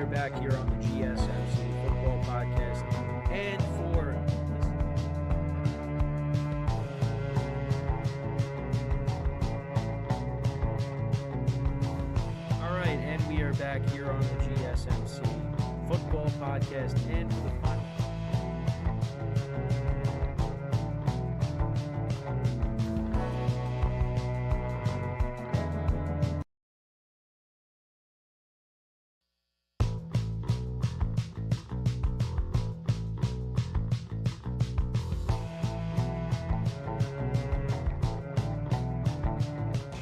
are back here on the GSMC Football Podcast. And we are back here on the GSMC Football Podcast. And for the final.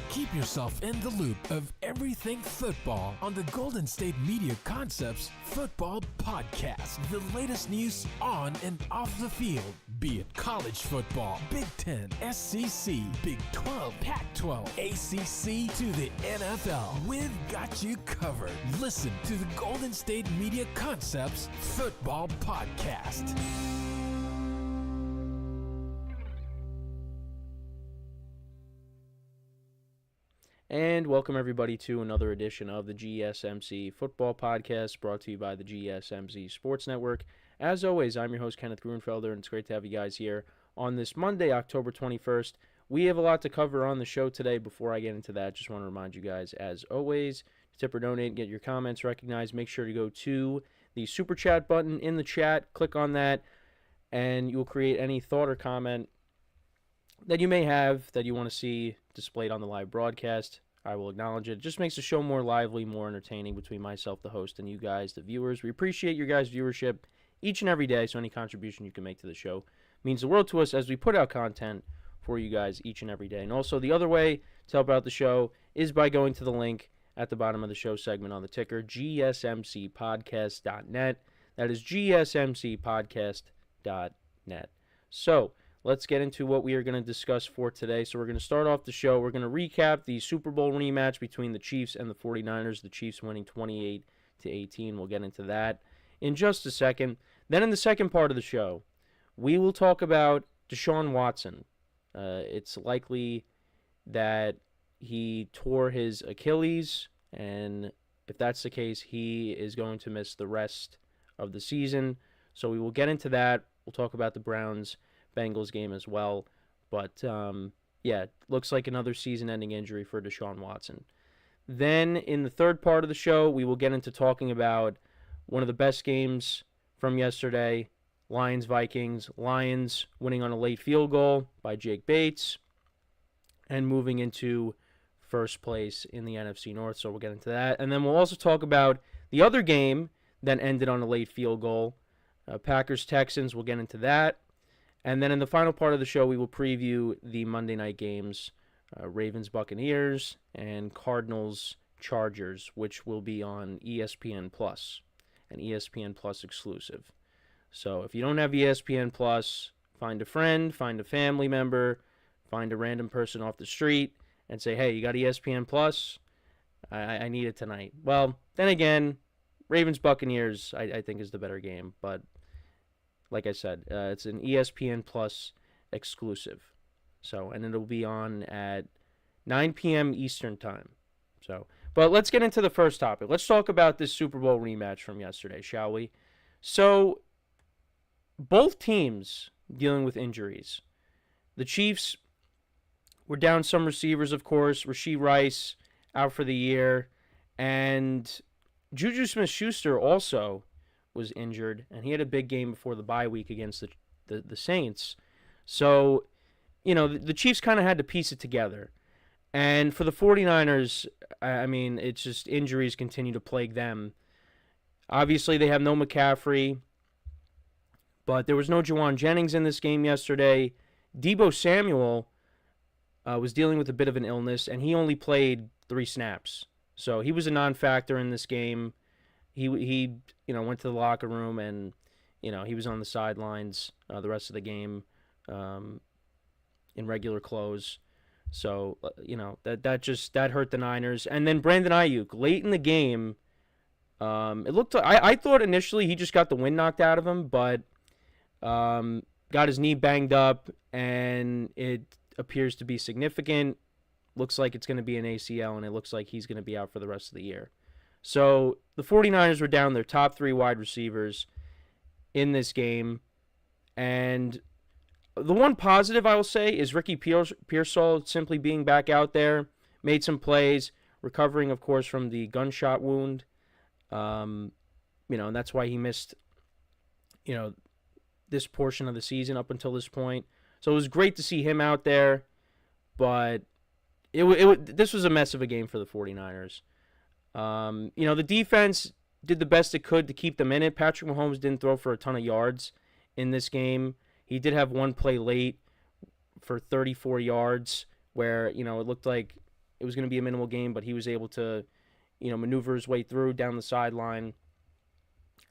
Keep yourself in the loop of everything football on the Golden State Media Concepts Football Podcast. The latest news on and off the field, be it college football, Big Ten, SEC, Big 12, Pac-12, ACC to the NFL. We've got you covered. Listen to the Golden State Media Concepts Football Podcast. And welcome everybody to another edition of the GSMC Football Podcast, brought to you by the GSMC Sports Network. As always, I'm your host, Kenneth Grunfelder, and it's great to have you guys here on this Monday, October 21st. We have a lot to cover on the show today. Before I get into that, just want to remind you guys, as always, to tip or donate, get your comments recognized. Make sure to go to the Super Chat button in the chat, click on that, and you'll create any thought or comment that you may have that you want to see displayed on the live broadcast. I will acknowledge it. It just makes the show more lively, more entertaining between myself, the host, and you guys, the viewers. We appreciate your guys' viewership each and every day, so any contribution you can make to the show means the world to us as we put out content for you guys each and every day. And also, the other way to help out the show is by going to the link at the bottom of the show segment on the ticker, gsmcpodcast.net. That is gsmcpodcast.net. So, let's get into what we are going to discuss for today. So we're going to start off the show. We're going to recap the Super Bowl rematch between the Chiefs and the 49ers. The Chiefs winning 28-18. We'll get into that in just a second. Then in the second part of the show, we will talk about Deshaun Watson. It's likely that he tore his Achilles, and if that's the case, he is going to miss the rest of the season. So we will get into that. We'll talk about the Browns-Bengals game as well. But, looks like another season-ending injury for Deshaun Watson. Then, in the third part of the show, we will get into talking about one of the best games from yesterday, Lions-Vikings. Lions winning on a late field goal by Jake Bates and moving into first place in the NFC North. So we'll get into that. And then we'll also talk about the other game that ended on a late field goal, Packers-Texans. We'll get into that. And then in the final part of the show, we will preview the Monday night games, Ravens-Buccaneers and Cardinals-Chargers, which will be on ESPN Plus, an ESPN Plus exclusive. So if you don't have ESPN Plus, find a friend, find a family member, find a random person off the street, and say, hey, you got ESPN Plus? I need it tonight. Well, then again, Ravens-Buccaneers, I think, is the better game, but like I said, it's an ESPN Plus exclusive. So, and it'll be on at 9 p.m. Eastern Time. So, but let's get into the first topic. Let's talk about this Super Bowl rematch from yesterday, shall we? So, both teams dealing with injuries. The Chiefs were down some receivers, of course. Rashee Rice out for the year. And Juju Smith-Schuster also was injured, and he had a big game before the bye week against the Saints. So, the Chiefs kind of had to piece it together. And for the 49ers, I mean, it's just injuries continue to plague them. Obviously, they have no McCaffrey, but there was no Juwan Jennings in this game yesterday. Deebo Samuel was dealing with a bit of an illness, and he only played 3 snaps. So he was a non-factor in this game. He went to the locker room and, he was on the sidelines the rest of the game in regular clothes. So, that hurt the Niners. And then Brandon Ayuk, late in the game, it looked like, I thought initially he just got the wind knocked out of him, but got his knee banged up, and it appears to be significant. Looks like it's going to be an ACL, and it looks like he's going to be out for the rest of the year. So the 49ers were down their top 3 wide receivers in this game. And the one positive I will say is Ricky Pearsall simply being back out there, made some plays, recovering, of course, from the gunshot wound. And that's why he missed, this portion of the season up until this point. So it was great to see him out there, but this was a mess of a game for the 49ers. The defense did the best it could to keep them in it. Patrick Mahomes didn't throw for a ton of yards in this game. He did have one play late for 34 yards where, it looked like it was going to be a minimal game, but he was able to, maneuver his way through down the sideline.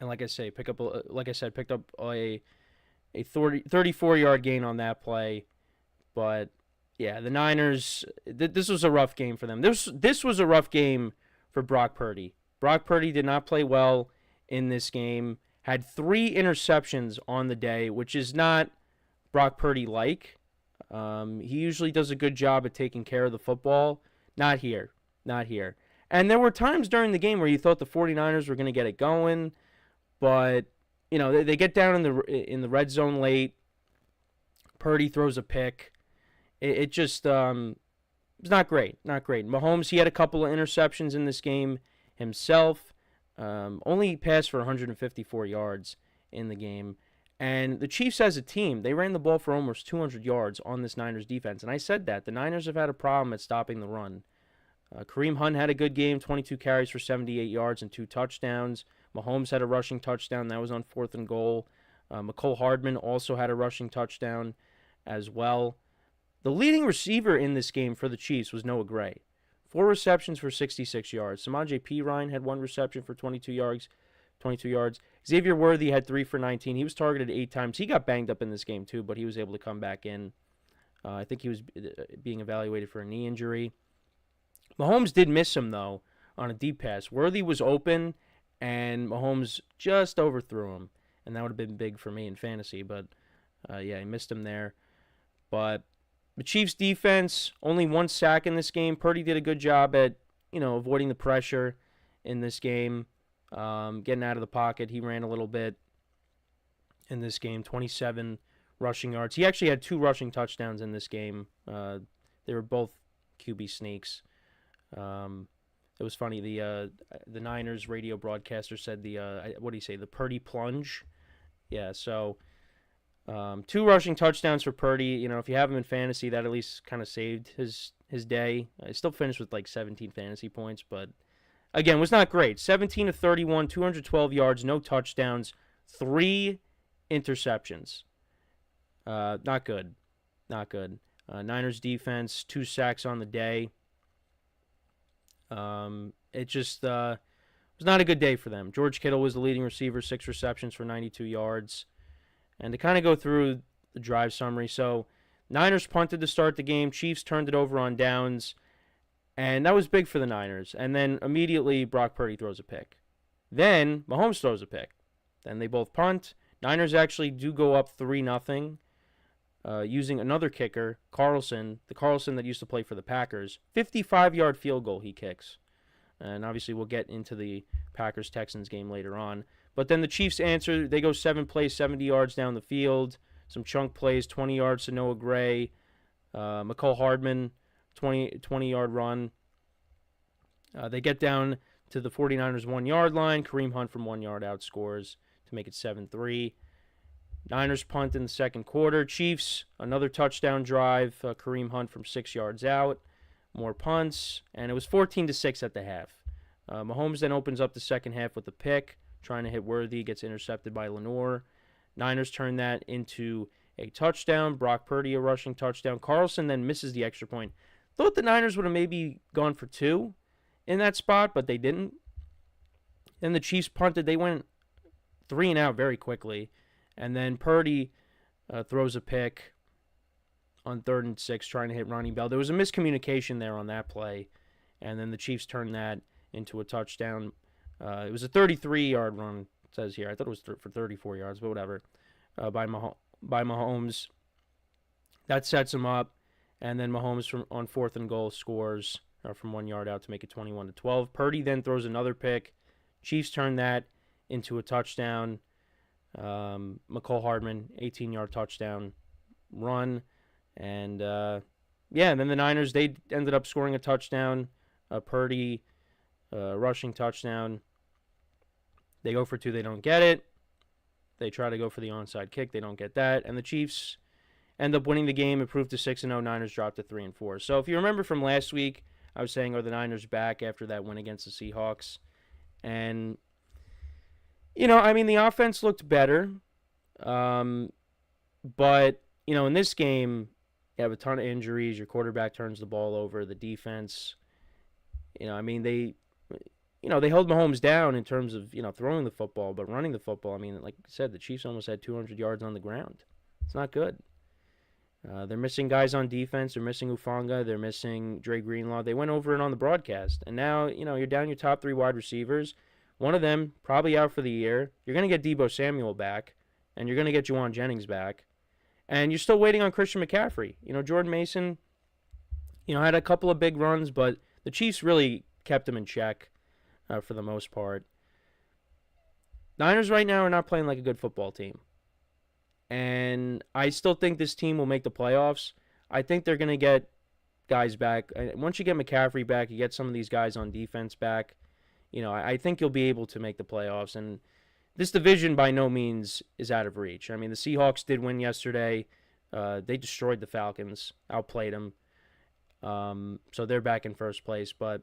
And like I said, picked up a 34-yard gain on that play. But yeah, the Niners, this was a rough game for them. This was a rough game for Brock Purdy. Brock Purdy did not play well in this game. Had 3 interceptions on the day, which is not Brock Purdy-like. He usually does a good job at taking care of the football. Not here. And there were times during the game where you thought the 49ers were going to get it going, but they get down in the red zone late. Purdy throws a pick. It just was not great. Mahomes, he had a couple of interceptions in this game himself. Only passed for 154 yards in the game. And the Chiefs as a team, they ran the ball for almost 200 yards on this Niners defense. And I said that. The Niners have had a problem at stopping the run. Kareem Hunt had a good game, 22 carries for 78 yards and 2 touchdowns. Mahomes had a rushing touchdown. That was on 4th and goal. Mecole Hardman also had a rushing touchdown as well. The leading receiver in this game for the Chiefs was Noah Gray. 4 receptions for 66 yards. Samaje Perine had 1 reception for 22 yards. Xavier Worthy had 3 for 19. He was targeted 8 times. He got banged up in this game too, but he was able to come back in. I think he was being evaluated for a knee injury. Mahomes did miss him, though, on a deep pass. Worthy was open, and Mahomes just overthrew him. And that would have been big for me in fantasy. But, he missed him there. But the Chiefs' defense, only 1 sack in this game. Purdy did a good job at, avoiding the pressure in this game. Getting out of the pocket. He ran a little bit in this game. 27 rushing yards. He actually had 2 rushing touchdowns in this game. They were both QB sneaks. It was funny. The Niners radio broadcaster said the Purdy plunge. Yeah, so 2 rushing touchdowns for Purdy. If you have him in fantasy, that at least kind of saved his day. He still finished with like 17 fantasy points, but again, was not great. 17 of 31, 212 yards, no touchdowns, 3 interceptions. Not good. Niners defense, 2 sacks on the day. It just was not a good day for them. George Kittle was the leading receiver, 6 receptions for 92 yards. And to kind of go through the drive summary, so Niners punted to start the game. Chiefs turned it over on downs, and that was big for the Niners. And then immediately Brock Purdy throws a pick. Then Mahomes throws a pick. Then they both punt. Niners actually do go up 3-0. Using another kicker, Carlson, the Carlson that used to play for the Packers, 55-yard field goal he kicks. And obviously we'll get into the Packers-Texans game later on. But then the Chiefs answer. They go 7 plays, 70 yards down the field. Some chunk plays, 20 yards to Noah Gray. Mecole Hardman, 20-yard run. They get down to the 49ers' 1-yard line. Kareem Hunt from 1 yard out scores to make it 7-3. Niners punt in the second quarter. Chiefs, another touchdown drive. Kareem Hunt from 6 yards out. More punts. And it was 14-6 at the half. Mahomes then opens up the second half with a pick, trying to hit Worthy. Gets intercepted by Lenore. Niners turn that into a touchdown. Brock Purdy a rushing touchdown. Carlson then misses the extra point. Thought the Niners would have maybe gone for 2 in that spot, but they didn't. Then the Chiefs punted. They went 3 and out very quickly. And then Purdy throws a pick on 3rd and 6, trying to hit Ronnie Bell. There was a miscommunication there on that play, and then the Chiefs turned that into a touchdown. It was a 33-yard run, it says here. I thought it was for 34 yards, but whatever, by Mahomes. That sets him up, and then Mahomes on 4th and goal scores from 1 yard out to make it 21-12. Purdy then throws another pick. Chiefs turn that into a touchdown. McCole Hardman, 18-yard touchdown run. And, and then the Niners, they ended up scoring a touchdown. Purdy, rushing touchdown. They go for 2. They don't get it. They try to go for the onside kick. They don't get that. And the Chiefs end up winning the game, improved to 6-0. Niners dropped to 3-4. So if you remember from last week, I was saying, are the Niners back after that win against the Seahawks? And, the offense looked better. But, in this game, you have a ton of injuries. Your quarterback turns the ball over. The defense, they held Mahomes down in terms of, throwing the football, but running the football, like I said, the Chiefs almost had 200 yards on the ground. It's not good. They're missing guys on defense. They're missing Ufanga. They're missing Dre Greenlaw. They went over it on the broadcast. And now, you're down your top 3 wide receivers. One of them probably out for the year. You're going to get Deebo Samuel back, and you're going to get Juwan Jennings back. And you're still waiting on Christian McCaffrey. Jordan Mason, had a couple of big runs, but the Chiefs really kept him in check for the most part. Niners right now are not playing like a good football team. And I still think this team will make the playoffs. I think they're going to get guys back. Once you get McCaffrey back, you get some of these guys on defense back. I think you'll be able to make the playoffs. And this division by no means is out of reach. The Seahawks did win yesterday. They destroyed the Falcons, outplayed them. So they're back in first place. But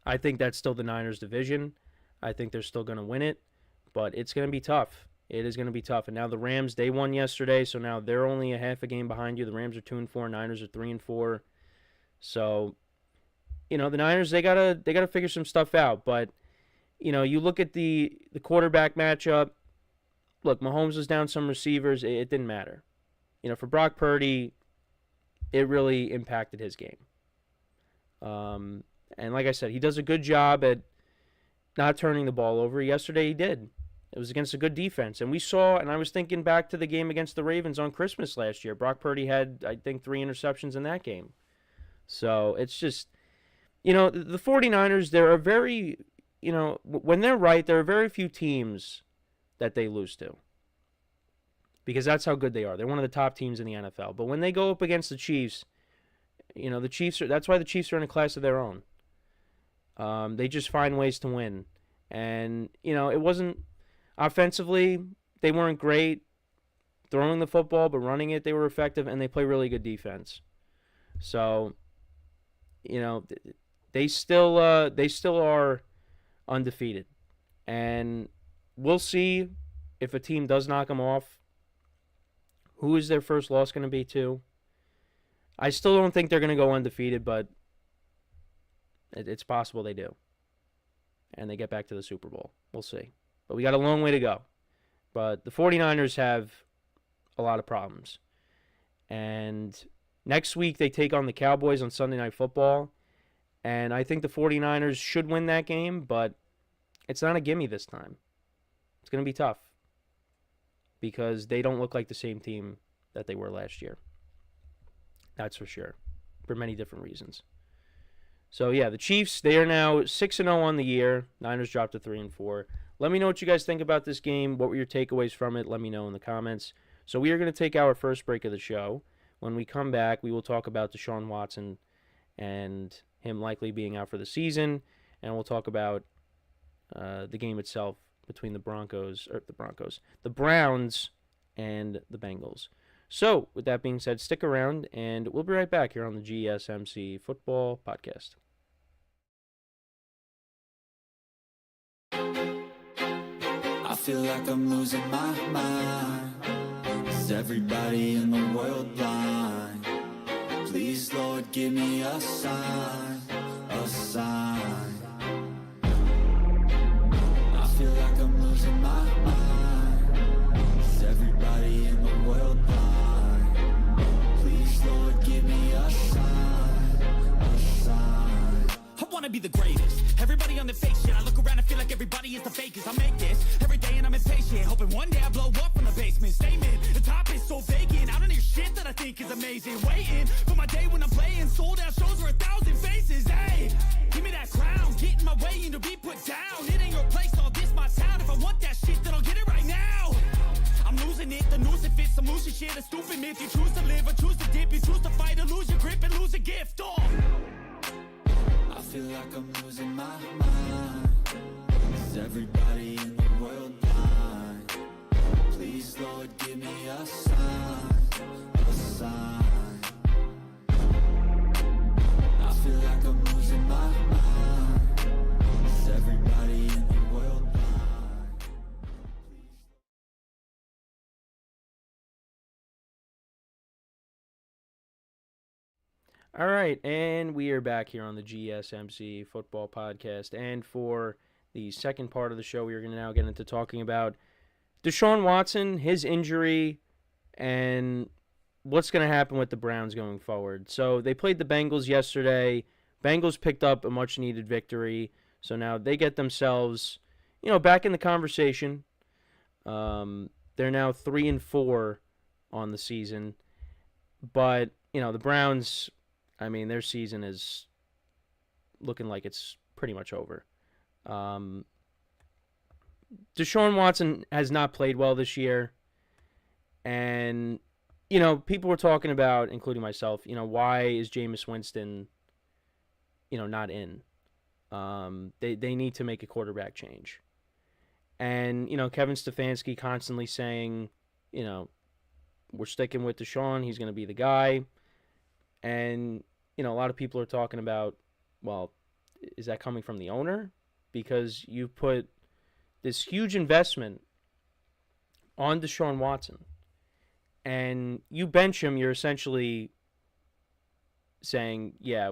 I think that's still the Niners division. I think they're still going to win it. But it's going to be tough. It is going to be tough. And now the Rams, they won yesterday, so now they're only a half a game behind you. The Rams are 2-4, Niners are 3-4. So, the Niners, they gotta figure some stuff out. But, you look at the quarterback matchup. Look, Mahomes was down some receivers. It didn't matter. For Brock Purdy, it really impacted his game. And like I said, he does a good job at not turning the ball over. Yesterday he did. It was against a good defense. And we saw, and I was thinking back to the game against the Ravens on Christmas last year. Brock Purdy had, I think, 3 interceptions in that game. So it's just, the 49ers, there are very, when they're right, there are very few teams that they lose to. Because that's how good they are. They're one of the top teams in the NFL. But when they go up against the Chiefs, the Chiefs are, that's why the Chiefs are in a class of their own. They just find ways to win. And, it wasn't, offensively, they weren't great throwing the football, but running it, they were effective, and they play really good defense. So, they still are undefeated. And we'll see if a team does knock them off. Who is their first loss going to be to? I still don't think they're going to go undefeated, but it's possible they do. And they get back to the Super Bowl. We'll see. But we got a long way to go. But the 49ers have a lot of problems. And next week they take on the Cowboys on Sunday Night Football. And I think the 49ers should win that game, but it's not a gimme this time. It's going to be tough. Because they don't look like the same team that they were last year. That's for sure. For many different reasons. So, yeah, the Chiefs, they are now 6-0 on the year. Niners dropped to 3-4. Let me know what you guys think about this game. What were your takeaways from it? Let me know in the comments. So we are going to take our first break of the show. When we come back, we will talk about Deshaun Watson and him likely being out for the season. And we'll talk about the game itself between the Browns and the Bengals. So, with that being said, stick around, and we'll be right back here on the GSMC Football Podcast. I feel like I'm losing my mind. Is everybody in the world blind? Please, Lord, give me a sign, a sign. I feel like I'm losing my mind. Is everybody in the world blind? Please, Lord, give me a sign, a sign. I wanna be the greatest. Everybody on the fake shit. I look around and feel like everybody is the fakest. I make this every day and I'm impatient, hoping one day I blow up from the basement. Statement, the top is so vacant. I don't hear shit that I think is amazing. Waiting for my day when I'm playing sold out shows for 1,000 faces. my way and to be put down. It ain't your place, all this my town. If I want that shit, then I'll get it right now. I'm losing it, the noose it fits, I'm losing shit, a stupid myth. You choose to live or choose to dip, you choose to fight or lose your grip and lose a gift. Oh. I feel like I'm losing my mind. Is everybody in the world blind? Please, Lord, give me a sign, a sign. I feel like I'm losing my mind. Is everybody in the world blind? All right, and we are back here on the GSMC Football Podcast. And for the second part of the show, we are going to now get into talking about Deshaun Watson, his injury, and what's going to happen with the Browns going forward. So they played the Bengals yesterday. Bengals picked up a much-needed victory. So now they get themselves, back in the conversation. They're now 3-4 on the season. But, the Browns, their season is looking like it's pretty much over. Deshaun Watson has not played well this year. And, people were talking about, including myself, why is Jameis Winston, not in? They need to make a quarterback change. And, Kevin Stefanski constantly saying, we're sticking with Deshaun. He's going to be the guy. And, a lot of people are talking about, well, is that coming from the owner? Because you put this huge investment on Deshaun Watson, and you bench him, you're essentially saying, yeah,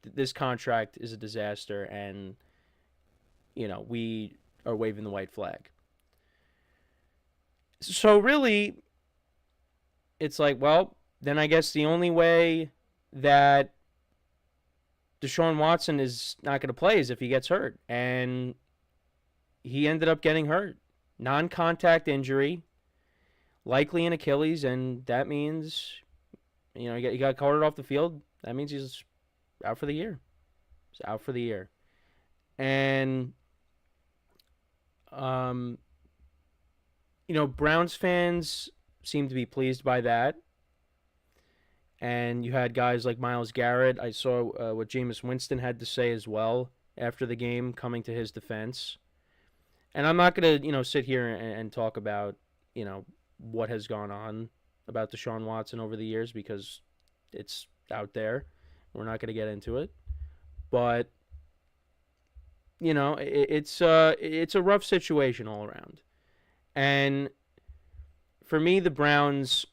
this contract is a disaster, and, we are waving the white flag. So really, it's like, well, then I guess the only way that Deshaun Watson is not going to play is if he gets hurt. And he ended up getting hurt. Non-contact injury, likely an Achilles, and that means, he got carted off the field. That means he's out for the year. He's out for the year. And, Browns fans seem to be pleased by that. And you had guys like Myles Garrett. I saw what Jameis Winston had to say as well after the game, coming to his defense. And I'm not going to, sit here and talk about, what has gone on about Deshaun Watson over the years, because it's out there. We're not going to get into it. But, it's a rough situation all around. And for me, the Browns,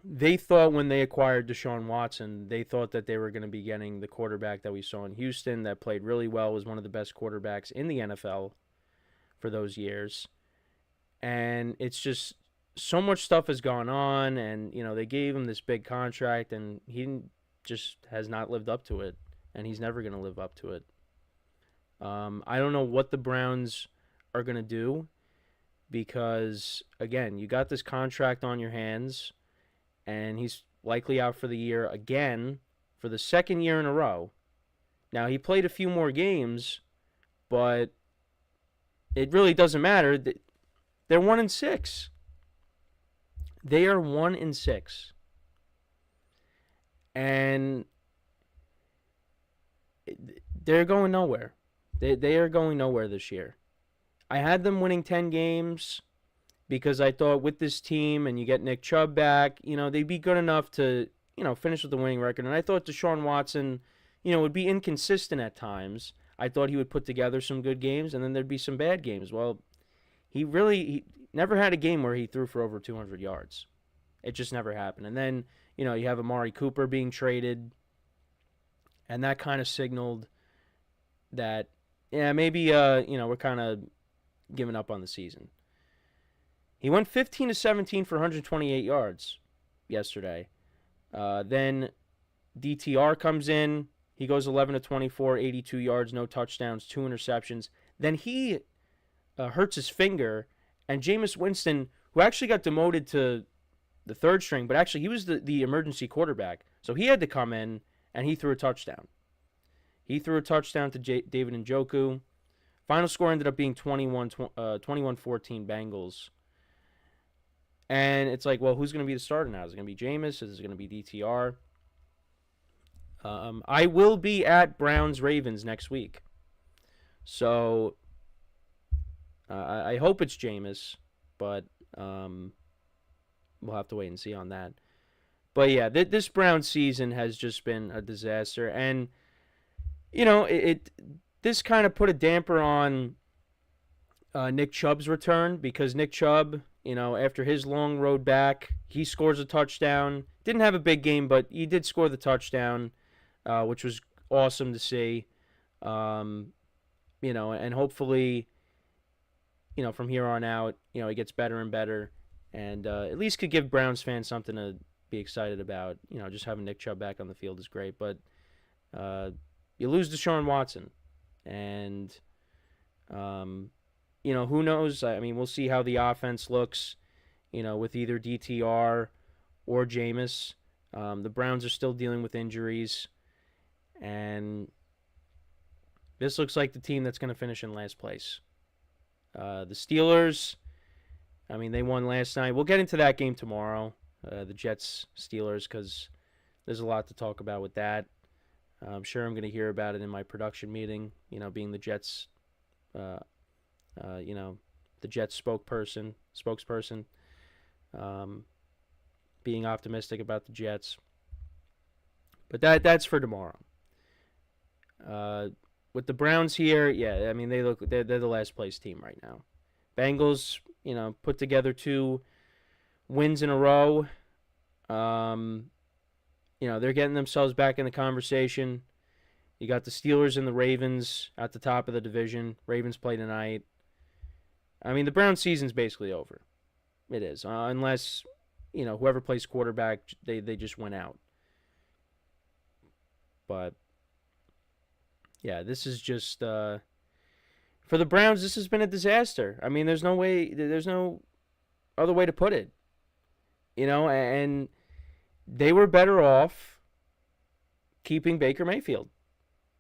they thought when they acquired Deshaun Watson, they thought that they were going to be getting the quarterback that we saw in Houston that played really well, was one of the best quarterbacks in the NFL for those years. And it's just so much stuff has gone on, and, they gave him this big contract, and he just has not lived up to it, and he's never going to live up to it. I don't know what the Browns are going to do, because, again, you got this contract on your hands, and he's likely out for the year again for the second year in a row. Now, he played a few more games, but it really doesn't matter. They're 1-6. They are 1-6. And they're going nowhere. They are going nowhere this year. I had them winning 10 games because I thought with this team, and you get Nick Chubb back, they'd be good enough to, finish with the winning record. And I thought Deshaun Watson, would be inconsistent at times. I thought he would put together some good games, and then there'd be some bad games. Well, he never had a game where he threw for over 200 yards. It just never happened. And then, you have Amari Cooper being traded, and that kind of signaled that, yeah, maybe, we're kind of giving up on the season. He went 15-17 for 128 yards yesterday. Then DTR comes in. He goes 11-24, 82 yards, no touchdowns, 2 interceptions. Then he hurts his finger, and Jameis Winston, who actually got demoted to the third string, but actually he was the emergency quarterback. So he had to come in, and he threw a touchdown. He threw a touchdown to David Njoku. Final score ended up being 21-14 Bengals. And it's like, well, who's going to be the starter now? Is it going to be Jameis? Is it going to be DTR? I will be at Browns-Ravens next week. So I hope it's Jameis, but we'll have to wait and see on that. But yeah, this Browns season has just been a disaster. And, you know, this kind of put a damper on Nick Chubb's return, because Nick Chubb, you know, after his long road back, he scores a touchdown. Didn't have a big game, but he did score the touchdown, which was awesome to see. You know, and hopefully, you know, from here on out, you know, it gets better and better, and at least could give Browns fans something to be excited about. You know, just having Nick Chubb back on the field is great, but you lose Deshaun Watson, and you know, who knows? I mean, we'll see how the offense looks, you know, with either DTR or Jameis. The Browns are still dealing with injuries, and this looks like the team that's going to finish in last place. The Steelers, I mean, they won last night. We'll get into that game tomorrow, the Jets-Steelers, because there's a lot to talk about with that. I'm sure I'm going to hear about it in my production meeting, you know, being the Jets, you know, the Jets spokesperson, being optimistic about the Jets. But that's for tomorrow. With the Browns here, yeah, I mean, they're the last place team right now. Bengals, you know, put together 2 wins in a row. You know, they're getting themselves back in the conversation. You got the Steelers and the Ravens at the top of the division. Ravens play tonight. I mean, the Browns season's basically over. It is, unless, you know, whoever plays quarterback, they just went out. But yeah, this is just for the Browns. This has been a disaster. I mean, there's no other way to put it. You know, and they were better off keeping Baker Mayfield.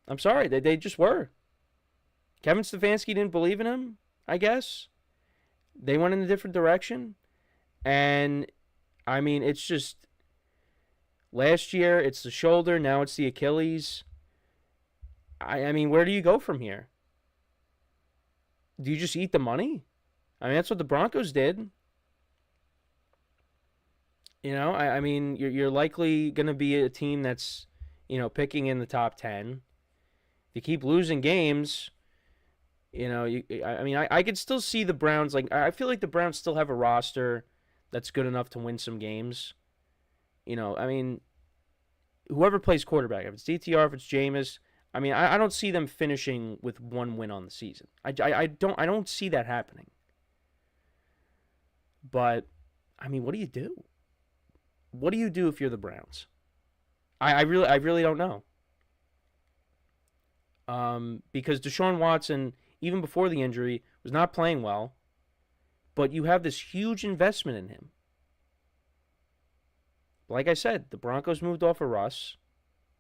I'm sorry, they just were. Kevin Stefanski didn't believe in him, I guess. They went in a different direction, and I mean, it's just last year it's the shoulder, now it's the Achilles. I mean, where do you go from here? Do you just eat the money? I mean, that's what the Broncos did. You know, I mean, you're likely going to be a team that's, you know, picking in the top 10. If you keep losing games, you know, I could still see the Browns. Like, I feel like the Browns still have a roster that's good enough to win some games. You know, I mean, whoever plays quarterback, if it's DTR, if it's Jameis, I mean, I don't see them finishing with 1 win on the season. I don't see that happening. But, I mean, what do you do? What do you do if you're the Browns? I really don't know. Because Deshaun Watson, even before the injury, was not playing well. But you have this huge investment in him. Like I said, the Broncos moved off of Russ.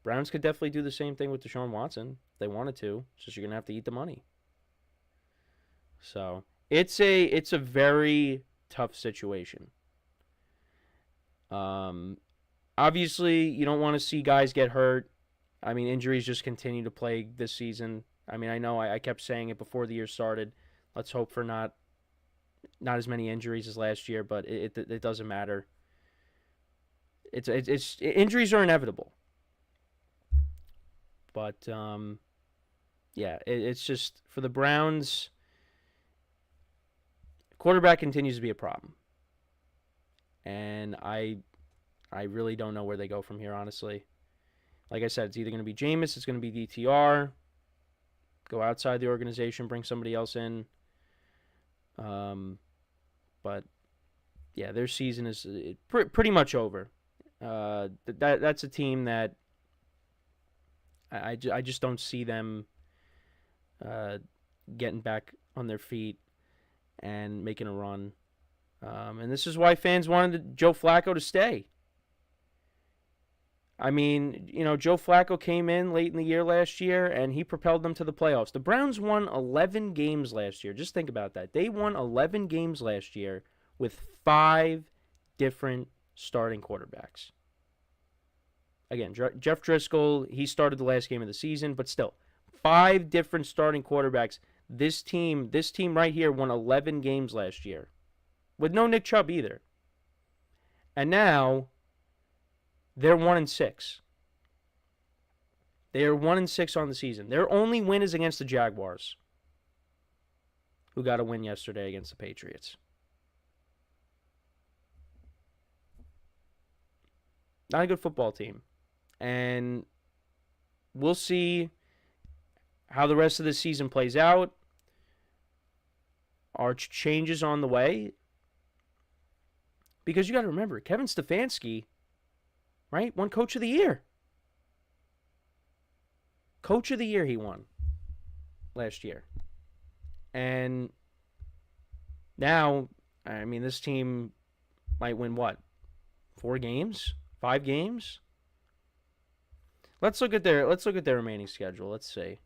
Browns could definitely do the same thing with Deshaun Watson if they wanted to. It's just you're going to have to eat the money. So, it's a very tough situation. Obviously, you don't want to see guys get hurt. I mean, injuries just continue to plague this season. I mean, I know I kept saying it before the year started. Let's hope for not as many injuries as last year, but it doesn't matter. It's injuries are inevitable. But yeah, it's just for the Browns. Quarterback continues to be a problem, and I really don't know where they go from here, honestly. Like I said, it's either going to be Jameis, it's going to be DTR. Go outside the organization, bring somebody else in. But yeah, their season is pretty much over. That's a team that I just don't see them getting back on their feet and making a run. And this is why fans wanted Joe Flacco to stay. I mean, Joe Flacco came in late in the year last year, and he propelled them to the playoffs. The Browns won 11 games last year. Just think about that. They won 11 games last year with 5 different starting quarterbacks. Again, Jeff Driscoll, he started the last game of the season, but still, 5 different starting quarterbacks. This team right here won 11 games last year with no Nick Chubb either. And now they're 1-6. They are 1-6 on the season. Their only win is against the Jaguars, who got a win yesterday against the Patriots. Not a good football team. And we'll see how the rest of the season plays out. Are changes on the way? Because you got to remember, Kevin Stefanski, right, won Coach of the Year. Coach of the Year he won last year. And now, I mean, this team might win what? 4 games? 5 games? Let's look at their remaining schedule. Let's see.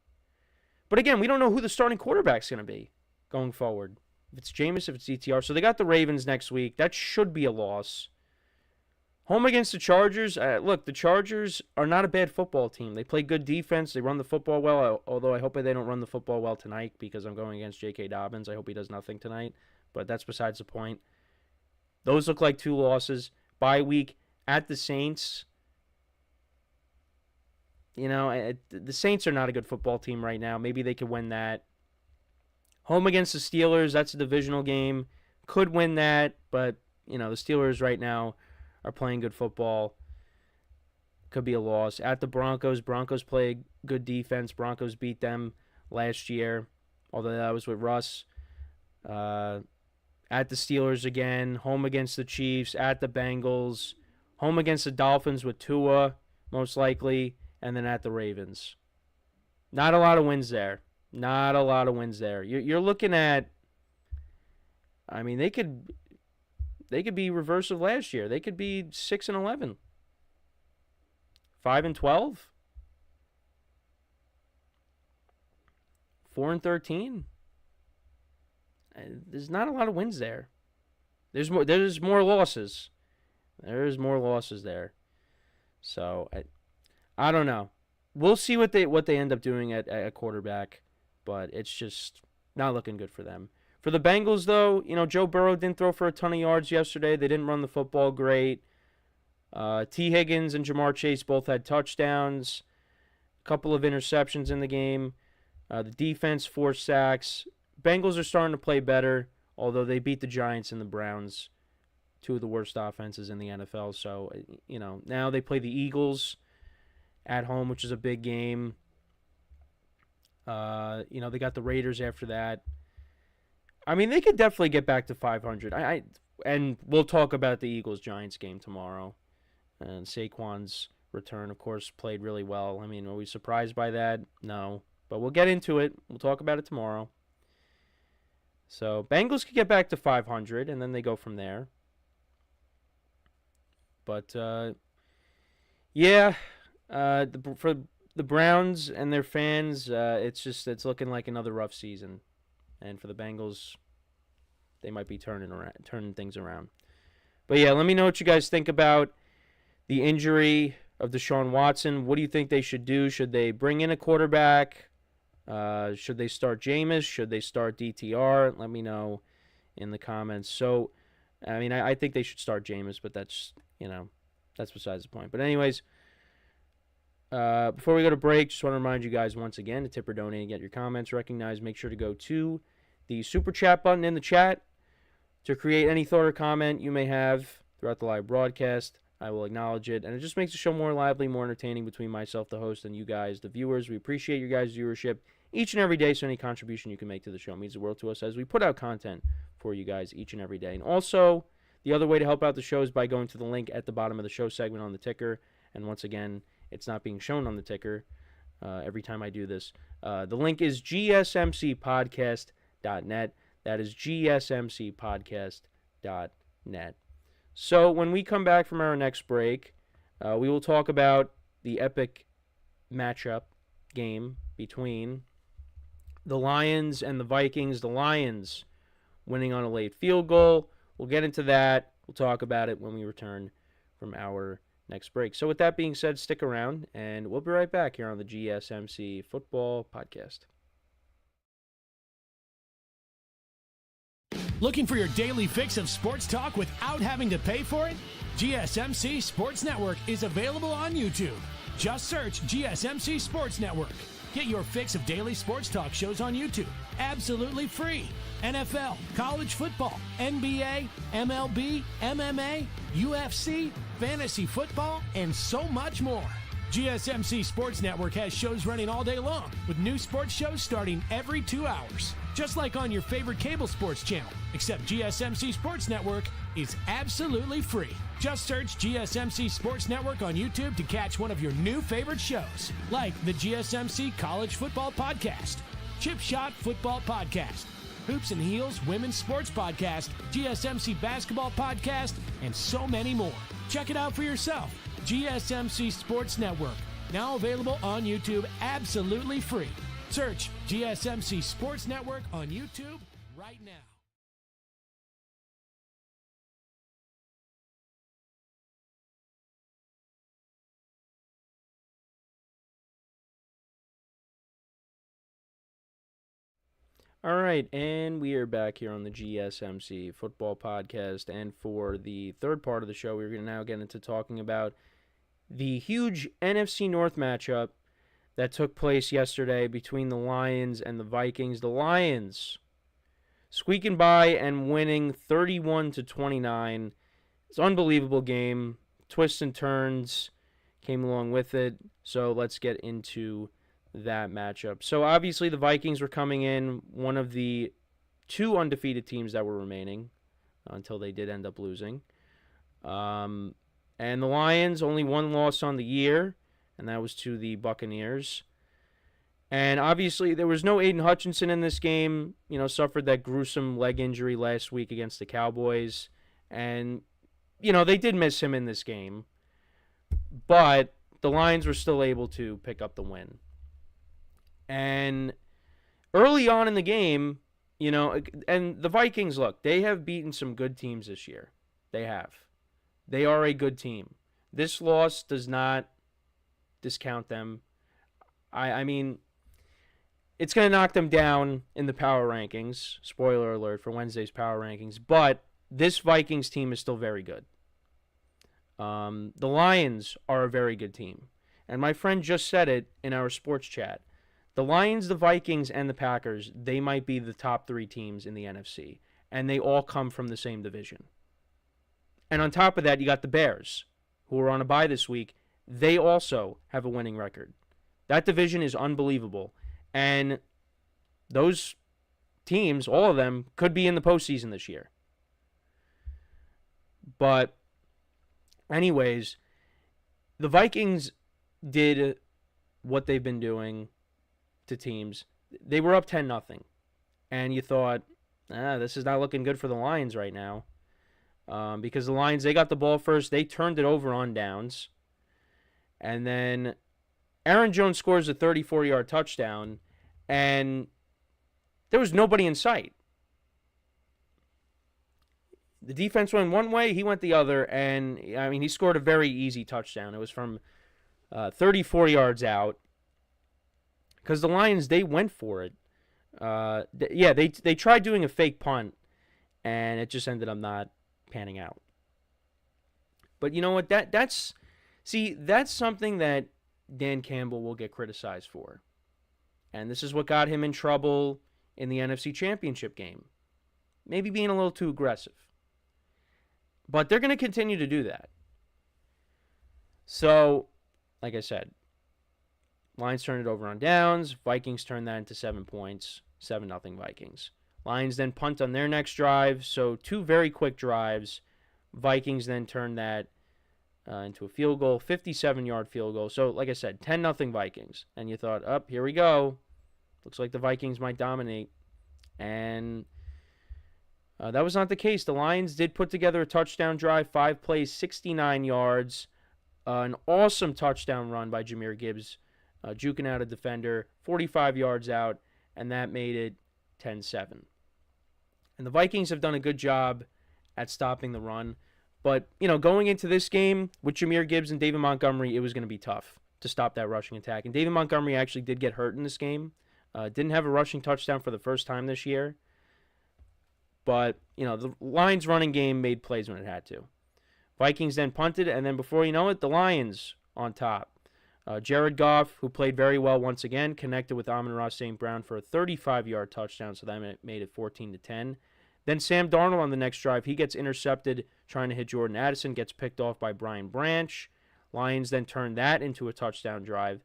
But again, we don't know who the starting quarterback's going to be going forward. If it's Jameis, if it's DTR. So they got the Ravens next week. That should be a loss. Home against the Chargers. Look, the Chargers are not a bad football team. They play good defense. They run the football well, although I hope they don't run the football well tonight because I'm going against J.K. Dobbins. I hope he does nothing tonight, but that's besides the point. Those look like 2 losses. Bye week at the Saints. The Saints are not a good football team right now. Maybe they could win that. Home against the Steelers, that's a divisional game. Could win that, but, the Steelers right now are playing good football. Could be a loss. At the Broncos, Broncos play good defense. Broncos beat them last year, although that was with Russ. At the Steelers again. Home against the Chiefs. At the Bengals. Home against the Dolphins with Tua, most likely. And then at the Ravens. Not a lot of wins there. You're looking at, I mean, they could be reverse of last year. They could be 6-11. 5-12. 4-13. There's not a lot of wins there. There's more losses. There's more losses there. So I don't know. We'll see what they end up doing at quarterback, but it's just not looking good for them. For the Bengals, though, Joe Burrow didn't throw for a ton of yards yesterday. They didn't run the football great. T. Higgins and Jamar Chase both had touchdowns. A couple of interceptions in the game. The defense, 4 sacks. Bengals are starting to play better, although they beat the Giants and the Browns, 2 of the worst offenses in the NFL. So, now they play the Eagles at home, which is a big game. They got the Raiders after that. I mean, they could definitely get back to 500. And we'll talk about the Eagles-Giants game tomorrow. And Saquon's return, of course, played really well. I mean, are we surprised by that? No. But we'll get into it. We'll talk about it tomorrow. So, Bengals could get back to 500, and then they go from there. But, for the Browns and their fans, it's looking like another rough season. And for the Bengals, they might be turning things around. But yeah, let me know what you guys think about the injury of Deshaun Watson. What do you think they should do? Should they bring in a quarterback? Should they start Jameis? Should they start DTR? Let me know in the comments. So, I mean, I think they should start Jameis, but that's besides the point. But anyways, before we go to break, just want to remind you guys once again to tip or donate and get your comments recognized. Make sure to go to the super chat button in the chat to create any thought or comment you may have throughout the live broadcast. I will acknowledge it, and it just makes the show more lively, more entertaining between myself, the host, and you guys, the viewers. We appreciate your guys' viewership each and every day, so any contribution you can make to the show means the world to us as we put out content for you guys each and every day. And also, the other way to help out the show is by going to the link at the bottom of the show segment on the ticker. And once again, it's not being shown on the ticker every time I do this. The link is GSMCpodcast.net. That is GSMCpodcast.net. So when we come back from our next break, We will talk about the epic matchup game between the Lions and the Vikings. The Lions winning on a late field goal. We'll get into that. We'll talk about it when we return from our next break. So with that being said, stick around, and we'll be right back here on the GSMC Football Podcast. Looking for your daily fix of sports talk without having to pay for it? GSMC Sports Network is available on YouTube. Just search GSMC Sports Network. Get your fix of daily sports talk shows on YouTube, absolutely free. NFL, college football, NBA, MLB, MMA, UFC, fantasy football, and so much more. GSMC Sports Network has shows running all day long, with new sports shows starting every 2 hours. Just like on your favorite cable sports channel, except GSMC Sports Network is absolutely free. Just search GSMC Sports Network on YouTube to catch one of your new favorite shows, like the GSMC College Football Podcast, Chip Shot Football Podcast, Hoops and Heels Women's Sports Podcast, GSMC Basketball Podcast, and so many more. Check it out for yourself. GSMC Sports Network, now available on YouTube absolutely free. Search GSMC Sports Network on YouTube right now. All right, and we are back here on the GSMC Football Podcast, and for the third part of the show, we're going to now get into talking about the huge NFC North matchup that took place yesterday between the Lions and the Vikings. The Lions squeaking by and winning 31-29. It's an unbelievable game. Twists and turns came along with it, so let's get into that matchup. So obviously the Vikings were coming in one of the 2 undefeated teams that were remaining until they did end up losing. And the Lions only 1 loss on the year, and that was to the Buccaneers. And obviously there was no Aiden Hutchinson in this game, suffered that gruesome leg injury last week against the Cowboys. And, they did miss him in this game. But the Lions were still able to pick up the win. And early on in the game, and the Vikings, look, they have beaten some good teams this year. They have. They are a good team. This loss does not discount them. I mean, it's going to knock them down in the power rankings. Spoiler alert for Wednesday's power rankings. But this Vikings team is still very good. The Lions are a very good team. And my friend just said it in our sports chat. The Lions, the Vikings, and the Packers, they might be the top 3 teams in the NFC. And they all come from the same division. And on top of that, you got the Bears, who are on a bye this week. They also have a winning record. That division is unbelievable. And those teams, all of them, could be in the postseason this year. But anyways, the Vikings did what they've been doing to teams. They were up 10-0. And you thought, this is not looking good for the Lions right now. Because the Lions, they got the ball first. They turned it over on downs. And then Aaron Jones scores a 34-yard touchdown. And there was nobody in sight. The defense went one way, he went the other. And, he scored a very easy touchdown. It was from 34 yards out. Because the Lions, they went for it. They tried doing a fake punt, and it just ended up not panning out. But you know what? That's something that Dan Campbell will get criticized for. And this is what got him in trouble in the NFC Championship game. Maybe being a little too aggressive. But they're going to continue to do that. So, like I said, Lions turned it over on downs. Vikings turned that into 7 points. 7-0 Vikings. Lions then punt on their next drive. So 2 very quick drives. Vikings then turned that into a field goal. 57-yard field goal. So like I said, 10-0 Vikings. And you thought, here we go. Looks like the Vikings might dominate. And that was not the case. The Lions did put together a touchdown drive. 5 plays, 69 yards. An awesome touchdown run by Jahmyr Gibbs, juking out a defender, 45 yards out, and that made it 10-7. And the Vikings have done a good job at stopping the run. But, going into this game with Jahmyr Gibbs and David Montgomery, it was going to be tough to stop that rushing attack. And David Montgomery actually did get hurt in this game. Didn't have a rushing touchdown for the first time this year. But, the Lions' running game made plays when it had to. Vikings then punted, and then before you know it, the Lions on top. Jared Goff, who played very well once again, connected with Amon-Ra St. Brown for a 35-yard touchdown, so that made it 14-10. Then Sam Darnold on the next drive, he gets intercepted trying to hit Jordan Addison, gets picked off by Brian Branch. Lions then turn that into a touchdown drive.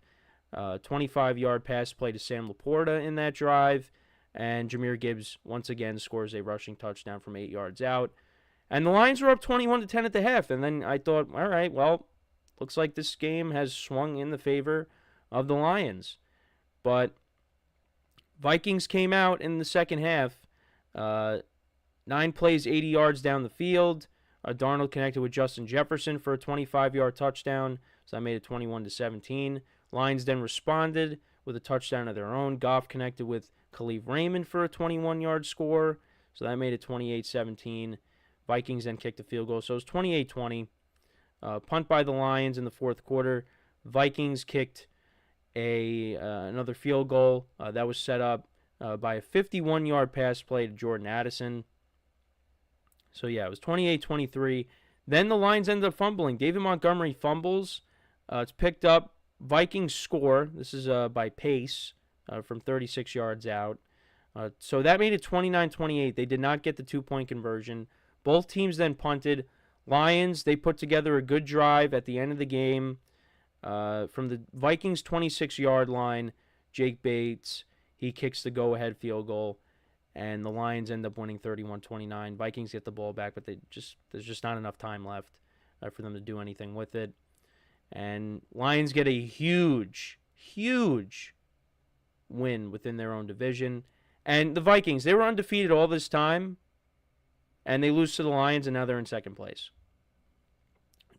25-yard pass play to Sam Laporta in that drive, and Jahmyr Gibbs once again scores a rushing touchdown from 8 yards out. And the Lions were up 21-10 at the half, and then I thought, all right, well, looks like this game has swung in the favor of the Lions. But Vikings came out in the second half, 9 plays, 80 yards down the field. Darnold connected with Justin Jefferson for a 25-yard touchdown, so that made it 21-17. Lions then responded with a touchdown of their own. Goff connected with Khalif Raymond for a 21-yard score, so that made it 28-17. Vikings then kicked a field goal, so it was 28-20. Punt by the Lions in the fourth quarter. Vikings kicked another field goal that was set up by a 51-yard pass play to Jordan Addison. So, yeah, it was 28-23. Then the Lions ended up fumbling. David Montgomery fumbles. It's picked up. Vikings score. This is by pace from 36 yards out. So that made it 29-28. They did not get the 2-point conversion. Both teams then punted. Lions, they put together a good drive at the end of the game. From the Vikings' 26-yard line, Jake Bates, he kicks the go-ahead field goal, and the Lions end up winning 31-29. Vikings get the ball back, but there's just not enough time left for them to do anything with it. And Lions get a huge, huge win within their own division. And the Vikings, they were undefeated all this time, and they lose to the Lions, and now they're in second place.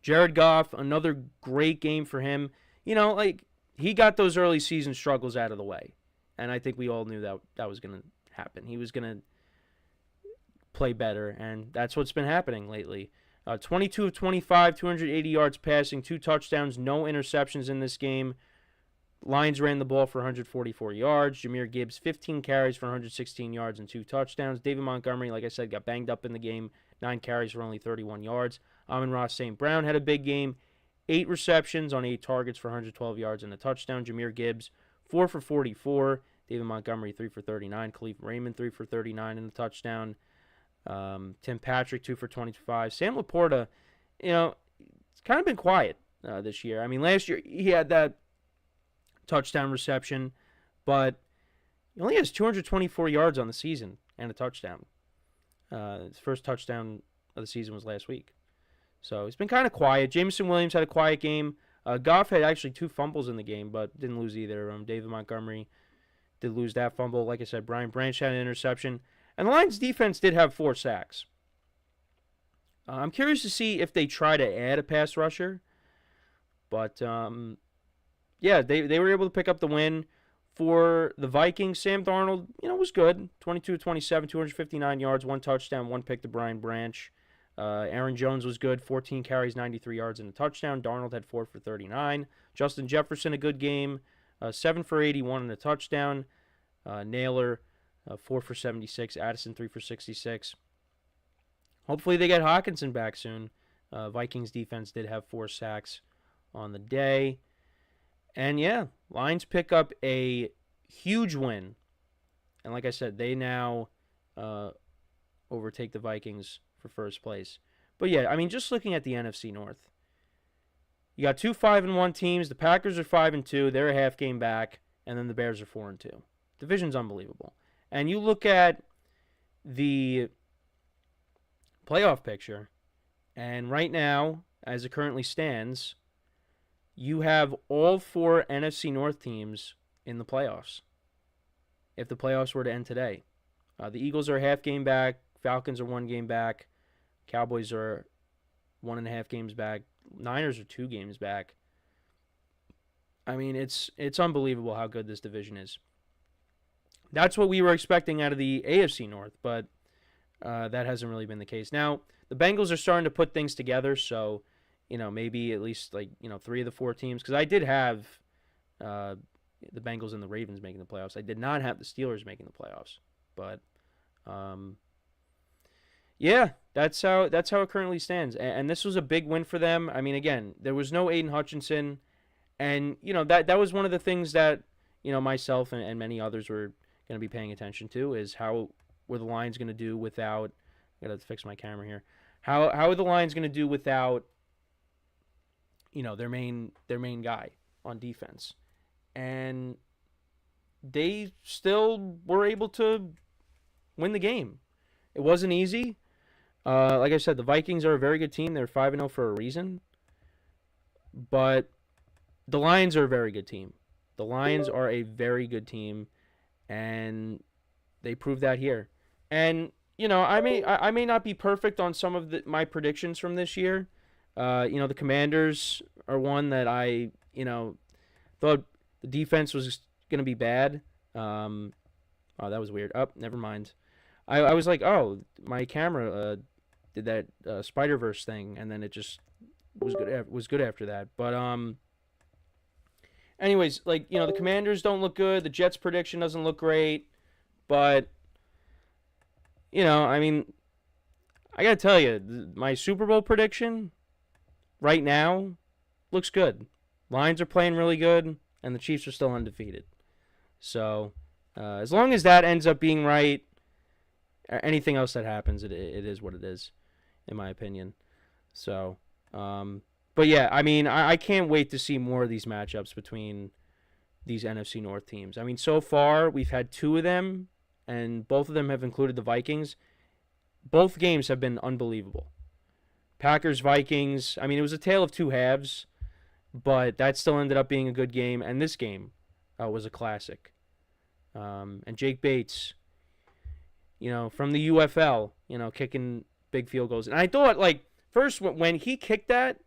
Jared Goff, another great game for him. He got those early season struggles out of the way. And I think we all knew that was going to happen. He was going to play better, and that's what's been happening lately. 22 of 25, 280 yards passing, 2 touchdowns, no interceptions in this game. Lions ran the ball for 144 yards. Jahmyr Gibbs, 15 carries for 116 yards and 2 touchdowns. David Montgomery, like I said, got banged up in the game. 9 carries for only 31 yards. Amon-Ra St. Brown had a big game. 8 receptions on 8 targets for 112 yards and a touchdown. Jahmyr Gibbs, 4 for 44. David Montgomery, 3 for 39. Khalif Raymond, 3 for 39 and a touchdown. Tim Patrick, 2 for 25. Sam Laporta, it's kind of been quiet this year. I mean, last year he had that touchdown reception, but he only has 224 yards on the season and a touchdown. His first touchdown of the season was last week. So he's been kind of quiet. Jameson Williams had a quiet game. Goff had actually 2 fumbles in the game, but didn't lose either. David Montgomery did lose that fumble. Like I said, Brian Branch had an interception. And the Lions' defense did have 4 sacks. I'm curious to see if they try to add a pass rusher. But, yeah, they were able to pick up the win. For the Vikings, Sam Darnold, was good. 22 of 27, 259 yards, 1 touchdown, 1 pick to Brian Branch. Aaron Jones was good, 14 carries, 93 yards, and a touchdown. Darnold had 4 for 39. Justin Jefferson, a good game, 7 for 81 and a touchdown. Naylor, 4 for 76. Addison, 3 for 66. Hopefully they get Hawkinson back soon. Vikings defense did have 4 sacks on the day. And, yeah, Lions pick up a huge win. And like I said, they now overtake the Vikings for first place. But, yeah, I mean, just looking at the NFC North, you got 2 5-1 teams. The Packers are 5-2. They're a half game back. And then the Bears are 4-2. Division's unbelievable. And you look at the playoff picture, and right now, as it currently stands, you have all 4 NFC North teams in the playoffs. If the playoffs were to end today, the Eagles are a half game back. Falcons are 1 game back. Cowboys are 1.5 games back. Niners are 2 games back. I mean, it's unbelievable how good this division is. That's what we were expecting out of the AFC North, but that hasn't really been the case. Now, the Bengals are starting to put things together, so, maybe at least, 3 of the 4 teams. Because I did have the Bengals and the Ravens making the playoffs. I did not have the Steelers making the playoffs. But, yeah, that's how it currently stands. And this was a big win for them. I mean, again, there was no Aiden Hutchinson. And, that was one of the things that, myself and many others were going to be paying attention to, is how were the Lions going to do without, I got to fix my camera here. How are the Lions going to do without, their main guy on defense? And they still were able to win the game. It wasn't easy. Like I said, the Vikings are a very good team. They're 5-0 for a reason. But the Lions are a very good team. The Lions are a very good team, and they proved that here. And I may not be perfect on some of my predictions from this year. The Commanders are one that I thought the defense was going to be bad. Oh, that was weird. Oh, never mind. I was like, oh, my camera did that Spider-Verse thing, and then it just was good after that. But anyways, the Commanders don't look good. The Jets prediction doesn't look great. But I mean, I got to tell you, my Super Bowl prediction right now looks good. Lions are playing really good, and the Chiefs are still undefeated. So, as long as that ends up being right, anything else that happens, it is what it is, in my opinion. So, but yeah, I mean, I can't wait to see more of these matchups between these NFC North teams. I mean, so far, we've had 2 of them, and both of them have included the Vikings. Both games have been unbelievable. Packers-Vikings, I mean, it was a tale of 2 halves, but that still ended up being a good game, and this game was a classic. And Jake Bates, from the UFL, kicking big field goals. And I thought, first, when he kicked that,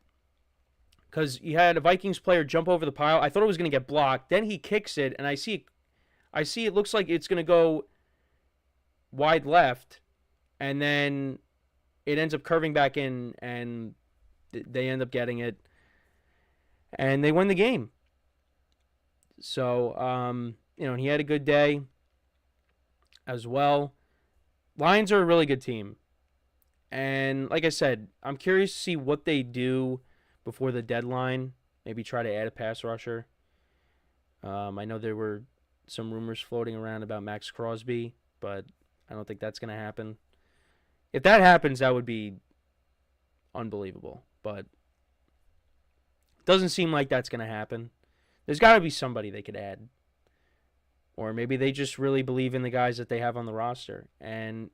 because he had a Vikings player jump over the pile, I thought it was going to get blocked. Then he kicks it, and I see it looks like it's going to go wide left, and then it ends up curving back in, and they end up getting it, and they win the game. So, and he had a good day as well. Lions are a really good team. And like I said, I'm curious to see what they do before the deadline. Maybe try to add a pass rusher. I know there were some rumors floating around about Max Crosby, but I don't think that's going to happen. If that happens, that would be unbelievable. But it doesn't seem like that's going to happen. There's got to be somebody they could add. Or maybe they just really believe in the guys that they have on the roster. And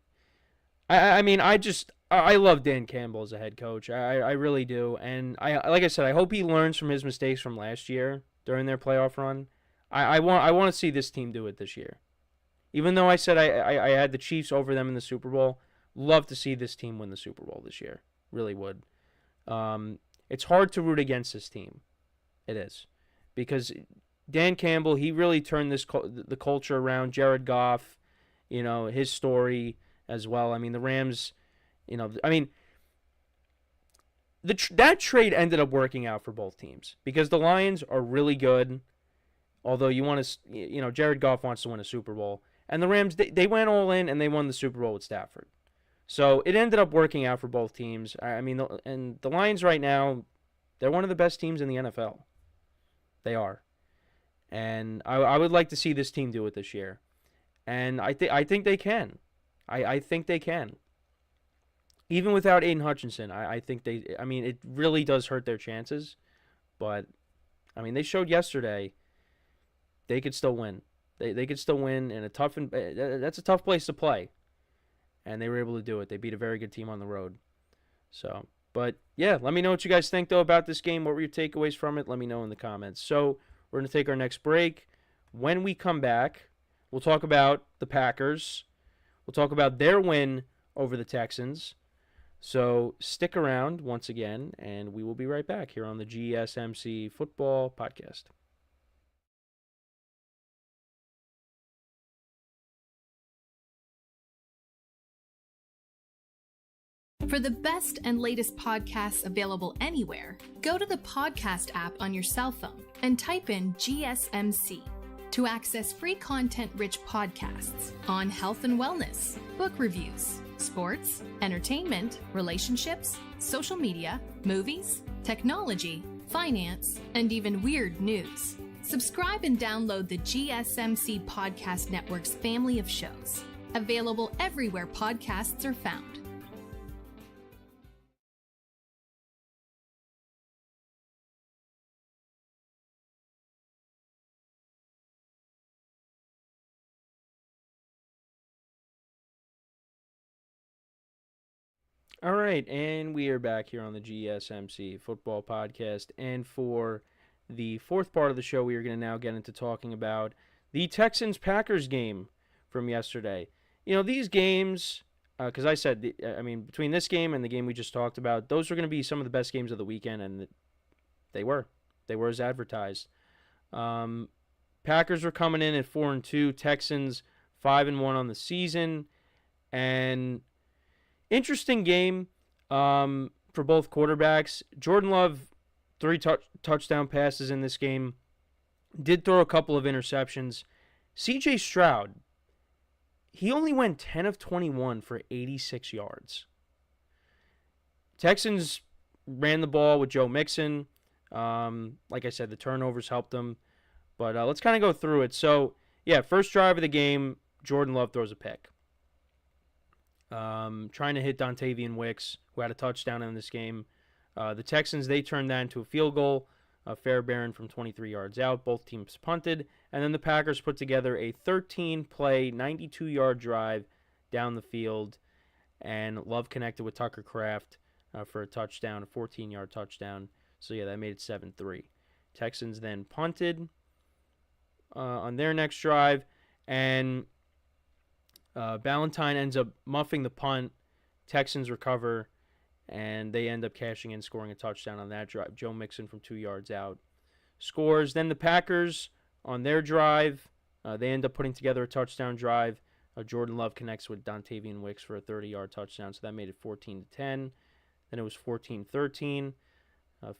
I mean, I love Dan Campbell as a head coach. I really do. And like I said, I hope he learns from his mistakes from last year during their playoff run. I want to see this team do it this year. Even though I said I had the Chiefs over them in the Super Bowl, love to see this team win the Super Bowl this year. Really would. It's hard to root against this team. It is. Because Dan Campbell, he really turned the culture around. Jared Goff, his story as well. I mean, the Rams, that trade ended up working out for both teams because the Lions are really good. Although you want to, Jared Goff wants to win a Super Bowl. And the Rams, they went all in and they won the Super Bowl with Stafford. So it ended up working out for both teams. I mean, and the Lions right now, they're one of the best teams in the NFL. They are. And I would like to see this team do it this year. And I think they can. I think they can. Even without Aiden Hutchinson, I think it really does hurt their chances. But, they showed yesterday they could still win. They could still win in that's a tough place to play. And they were able to do it. They beat a very good team on the road. So, but yeah, let me know what you guys think though about this game. What were your takeaways from it? Let me know in the comments. So, we're going to take our next break. When we come back, we'll talk about the Packers. We'll talk about their win over the Texans. So stick around once again, and we will be right back here on the GSMC Football Podcast. For the best and latest podcasts available anywhere, go to the podcast app on your cell phone and type in GSMC to access free content-rich podcasts on health and wellness, book reviews, sports, entertainment, relationships, social media, movies, technology, finance, and even weird news. Subscribe and download the GSMC Podcast Network's family of shows, available everywhere podcasts are found. All right, and we are back here on the GSMC Football Podcast. And for the fourth part of the show, we are going to now get into talking about the Texans-Packers game from yesterday. You know, these games, because I said, between this game and the game we just talked about, those are going to be some of the best games of the weekend, and they were. They were as advertised. Packers were coming in at 4-2, Texans 5-1 on the season, and interesting game for both quarterbacks. Jordan Love, 3 touchdown passes in this game. Did throw a couple of interceptions. C.J. Stroud, he only went 10 of 21 for 86 yards. Texans ran the ball with Joe Mixon. Like I said, the turnovers helped them. But let's kind of go through it. So, yeah, first drive of the game, Jordan Love throws a pick. Trying to hit Dontavian Wicks, who had a touchdown in this game. The Texans, they turned that into a field goal. Fairbairn from 23 yards out. Both teams punted. And then the Packers put together a 13-play, 92-yard drive down the field. And Love connected with Tucker Kraft for a touchdown, a 14-yard touchdown. So, yeah, that made it 7-3. Texans then punted on their next drive. And Ballantyne ends up muffing the punt. Texans recover, and they end up cashing in, scoring a touchdown on that drive. Joe Mixon from 2 yards out scores. Then the Packers, on their drive, they end up putting together a touchdown drive. Jordan Love connects with Dontavian Wicks for a 30-yard touchdown, so that made it 14-10. Then it was 14-13.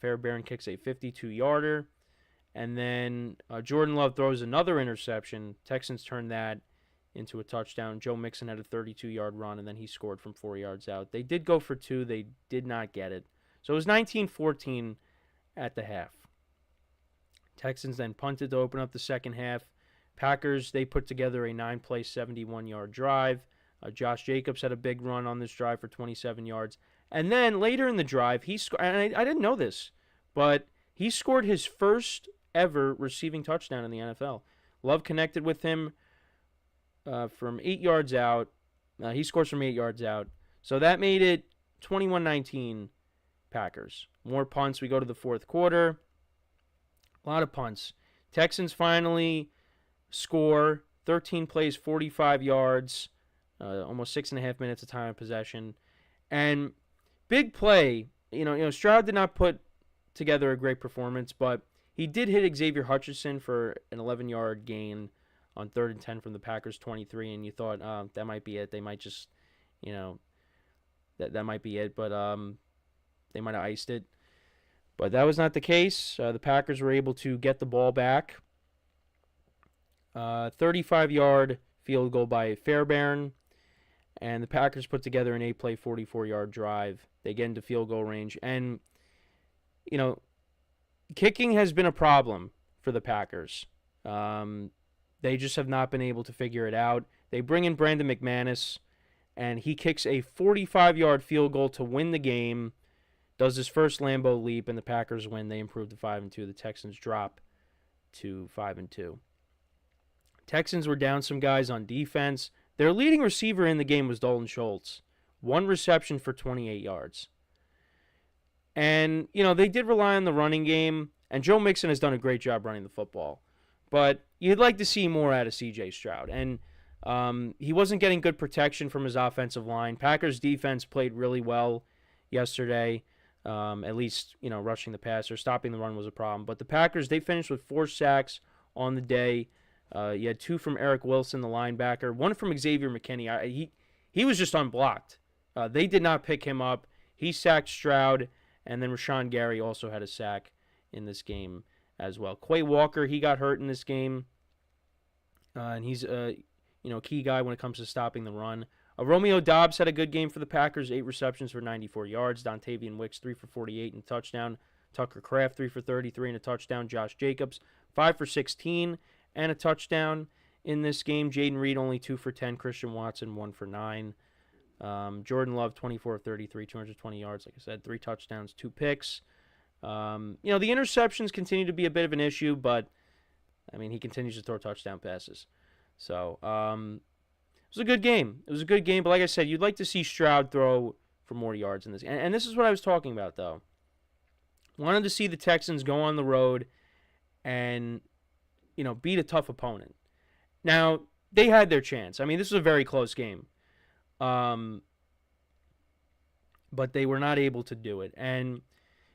Fairbairn kicks a 52-yarder. And then Jordan Love throws another interception. Texans turn that into a touchdown. Joe Mixon had a 32-yard run, and then he scored from 4 yards out. They did go for 2. They did not get it. So it was 19-14 at the half. Texans then punted to open up the second half. Packers, they put together a 9-play, 71-yard drive. Josh Jacobs had a big run on this drive for 27 yards. And then later in the drive, he scored, and I didn't know this, but he scored his first ever receiving touchdown in the NFL. Love connected with him from 8 yards out. He scores from 8 yards out. So that made it 21-19 Packers. More punts. We go to the fourth quarter. A lot of punts. Texans finally score. 13 plays, 45 yards. Almost 6.5 minutes of time of possession. And big play. You know, Stroud did not put together a great performance, but he did hit Xavier Hutchinson for an 11-yard gain on 3rd and 10 from the Packers 23, and you thought, that might be it. They might just, that might be it, but they might have iced it. But that was not the case. The Packers were able to get the ball back. 35-yard field goal by Fairbairn, and the Packers put together an 8-play, 44-yard drive. They get into field goal range, and, kicking has been a problem for the Packers. They just have not been able to figure it out. They bring in Brandon McManus, and he kicks a 45-yard field goal to win the game, does his first Lambeau leap, and the Packers win. They improve to 5-2. The Texans drop to 5-2. Texans were down some guys on defense. Their leading receiver in the game was Dalton Schultz. 1 reception for 28 yards. And, they did rely on the running game, and Joe Mixon has done a great job running the football. But you'd like to see more out of C.J. Stroud. And he wasn't getting good protection from his offensive line. Packers defense played really well yesterday. At least, rushing the passer. Stopping the run was a problem. But the Packers, they finished with 4 sacks on the day. You had 2 from Eric Wilson, the linebacker. 1 from Xavier McKinney. He was just unblocked. They did not pick him up. He sacked Stroud. And then Rashawn Gary also had a sack in this game as well. Quay Walker, he got hurt in this game. And he's a key guy when it comes to stopping the run. Romeo Doubs had a good game for the Packers, 8 receptions for 94 yards. Dontavian Wicks, 3 for 48 and a touchdown. Tucker Kraft, 3 for 33 and a touchdown. Josh Jacobs, 5 for 16 and a touchdown in this game. Jaden Reed, only 2 for 10. Christian Watson, 1 for 9. Jordan Love, 24 of 33, 220 yards. Like I said, 3 touchdowns, 2 picks. The interceptions continue to be a bit of an issue, but, he continues to throw touchdown passes. So, it was a good game. But like I said, you'd like to see Stroud throw for more yards in this. And this is what I was talking about, though. Wanted to see the Texans go on the road and, beat a tough opponent. Now, they had their chance. This was a very close game. But they were not able to do it. And,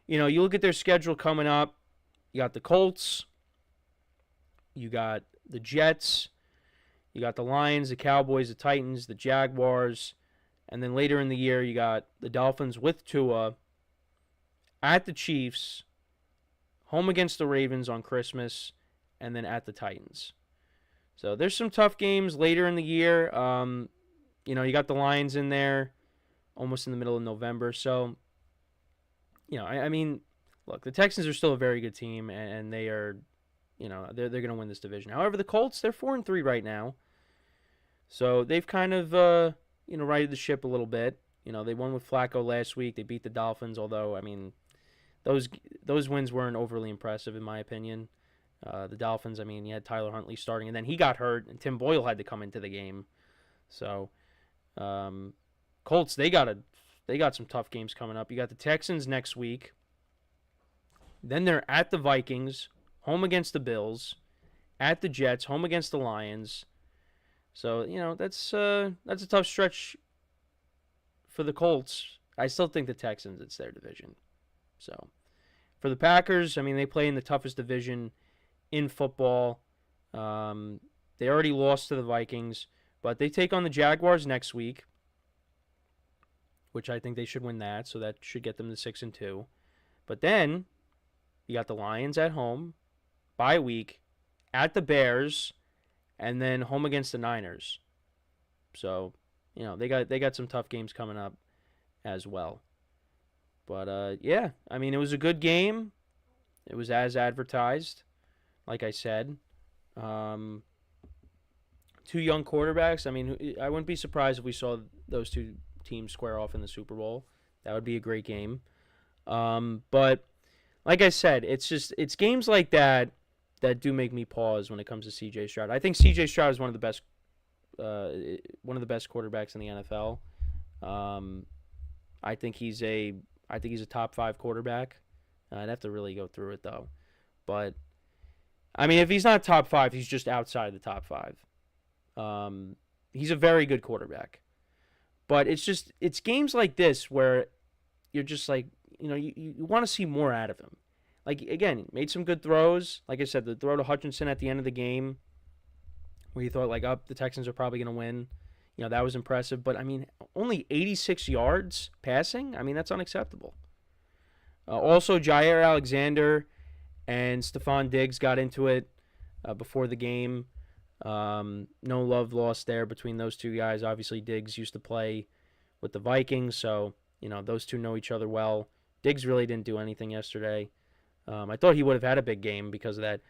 you look at their schedule coming up. You got the Colts. You got the Jets. You got the Lions, the Cowboys, the Titans, the Jaguars. And then later in the year, you got the Dolphins with Tua, at the Chiefs, home against the Ravens on Christmas, and then at the Titans. So there's some tough games later in the year. You got the Lions in there almost in the middle of November. So, look, the Texans are still a very good team, and they are, they're going to win this division. However, the Colts, they're 4-3 right now. So they've kind of, righted the ship a little bit. They won with Flacco last week. They beat the Dolphins, although, those wins weren't overly impressive in my opinion. The Dolphins, you had Tyler Huntley starting, and then he got hurt, and Tim Boyle had to come into the game. So, Colts, they got some tough games coming up. You got the Texans next week. Then they're at the Vikings, home against the Bills, at the Jets, home against the Lions. So, that's a tough stretch for the Colts. I still think the Texans, it's their division. So, for the Packers, they play in the toughest division in football. They already lost to the Vikings, but they take on the Jaguars next week, which I think they should win that, so that should get them to 6-2. But then, you got the Lions at home, bye week, at the Bears, and then home against the Niners. So, they got some tough games coming up as well. But, it was a good game. It was as advertised, like I said. 2 young quarterbacks. I wouldn't be surprised if we saw those 2 teams square off in the Super Bowl. That would be a great game. But, like I said, it's games like that do make me pause when it comes to C.J. Stroud. I think C.J. Stroud is one of the best quarterbacks in the NFL. I think he's a top 5 quarterback. I'd have to really go through it though. But if he's not top 5, he's just outside the top 5. He's a very good quarterback. But it's games like this where you're just like, you want to see more out of him. Like, again, made some good throws. Like I said, the throw to Hutchinson at the end of the game where you thought, the Texans are probably going to win. That was impressive. But, only 86 yards passing? That's unacceptable. Also, Jair Alexander and Stephon Diggs got into it before the game. No love lost there between those 2 guys. Obviously, Diggs used to play with the Vikings, so, those 2 know each other well. Diggs really didn't do anything yesterday. I thought he would have had a big game because of that.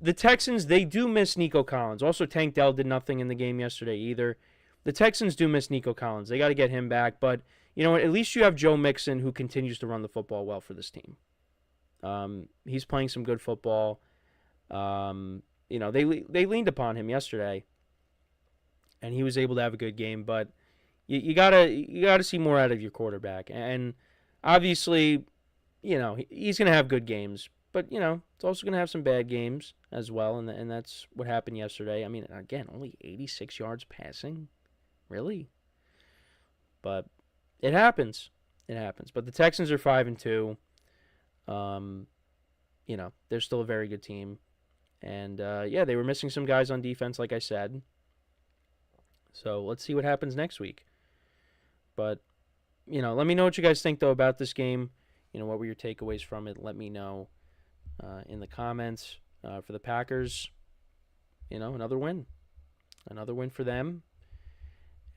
The Texans, they do miss Nico Collins. Also, Tank Dell did nothing in the game yesterday either. The Texans do miss Nico Collins. They got to get him back. But, at least you have Joe Mixon who continues to run the football well for this team. He's playing some good football. They leaned upon him yesterday, and he was able to have a good game. But you gotta see more out of your quarterback. And obviously, he's going to have good games, but, it's also going to have some bad games as well, and that's what happened yesterday. Again, only 86 yards passing? Really? But it happens. It happens. But the Texans are 5-2. They're still a very good team. And, they were missing some guys on defense, like I said. So let's see what happens next week. But, let me know what you guys think, though, about this game. What were your takeaways from it? Let me know in the comments. For the Packers, another win. Another win for them.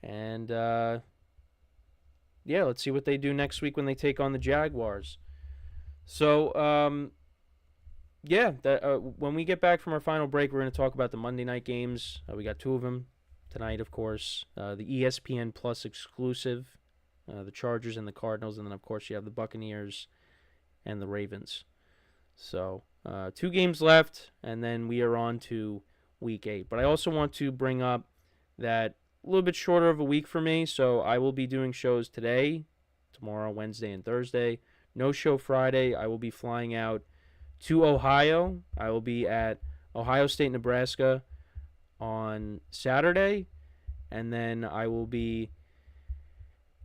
And, let's see what they do next week when they take on the Jaguars. So, when we get back from our final break, we're going to talk about the Monday night games. We got 2 of them tonight, of course. The ESPN Plus exclusive, the Chargers and the Cardinals. And then, of course, you have the Buccaneers and the Ravens. So, 2 games left, and then we are on to Week 8. But I also want to bring up that a little bit shorter of a week for me. So, I will be doing shows today, tomorrow, Wednesday, and Thursday. No show Friday. I will be flying out to Ohio. I will be at Ohio State, Nebraska on Saturday. And then I will be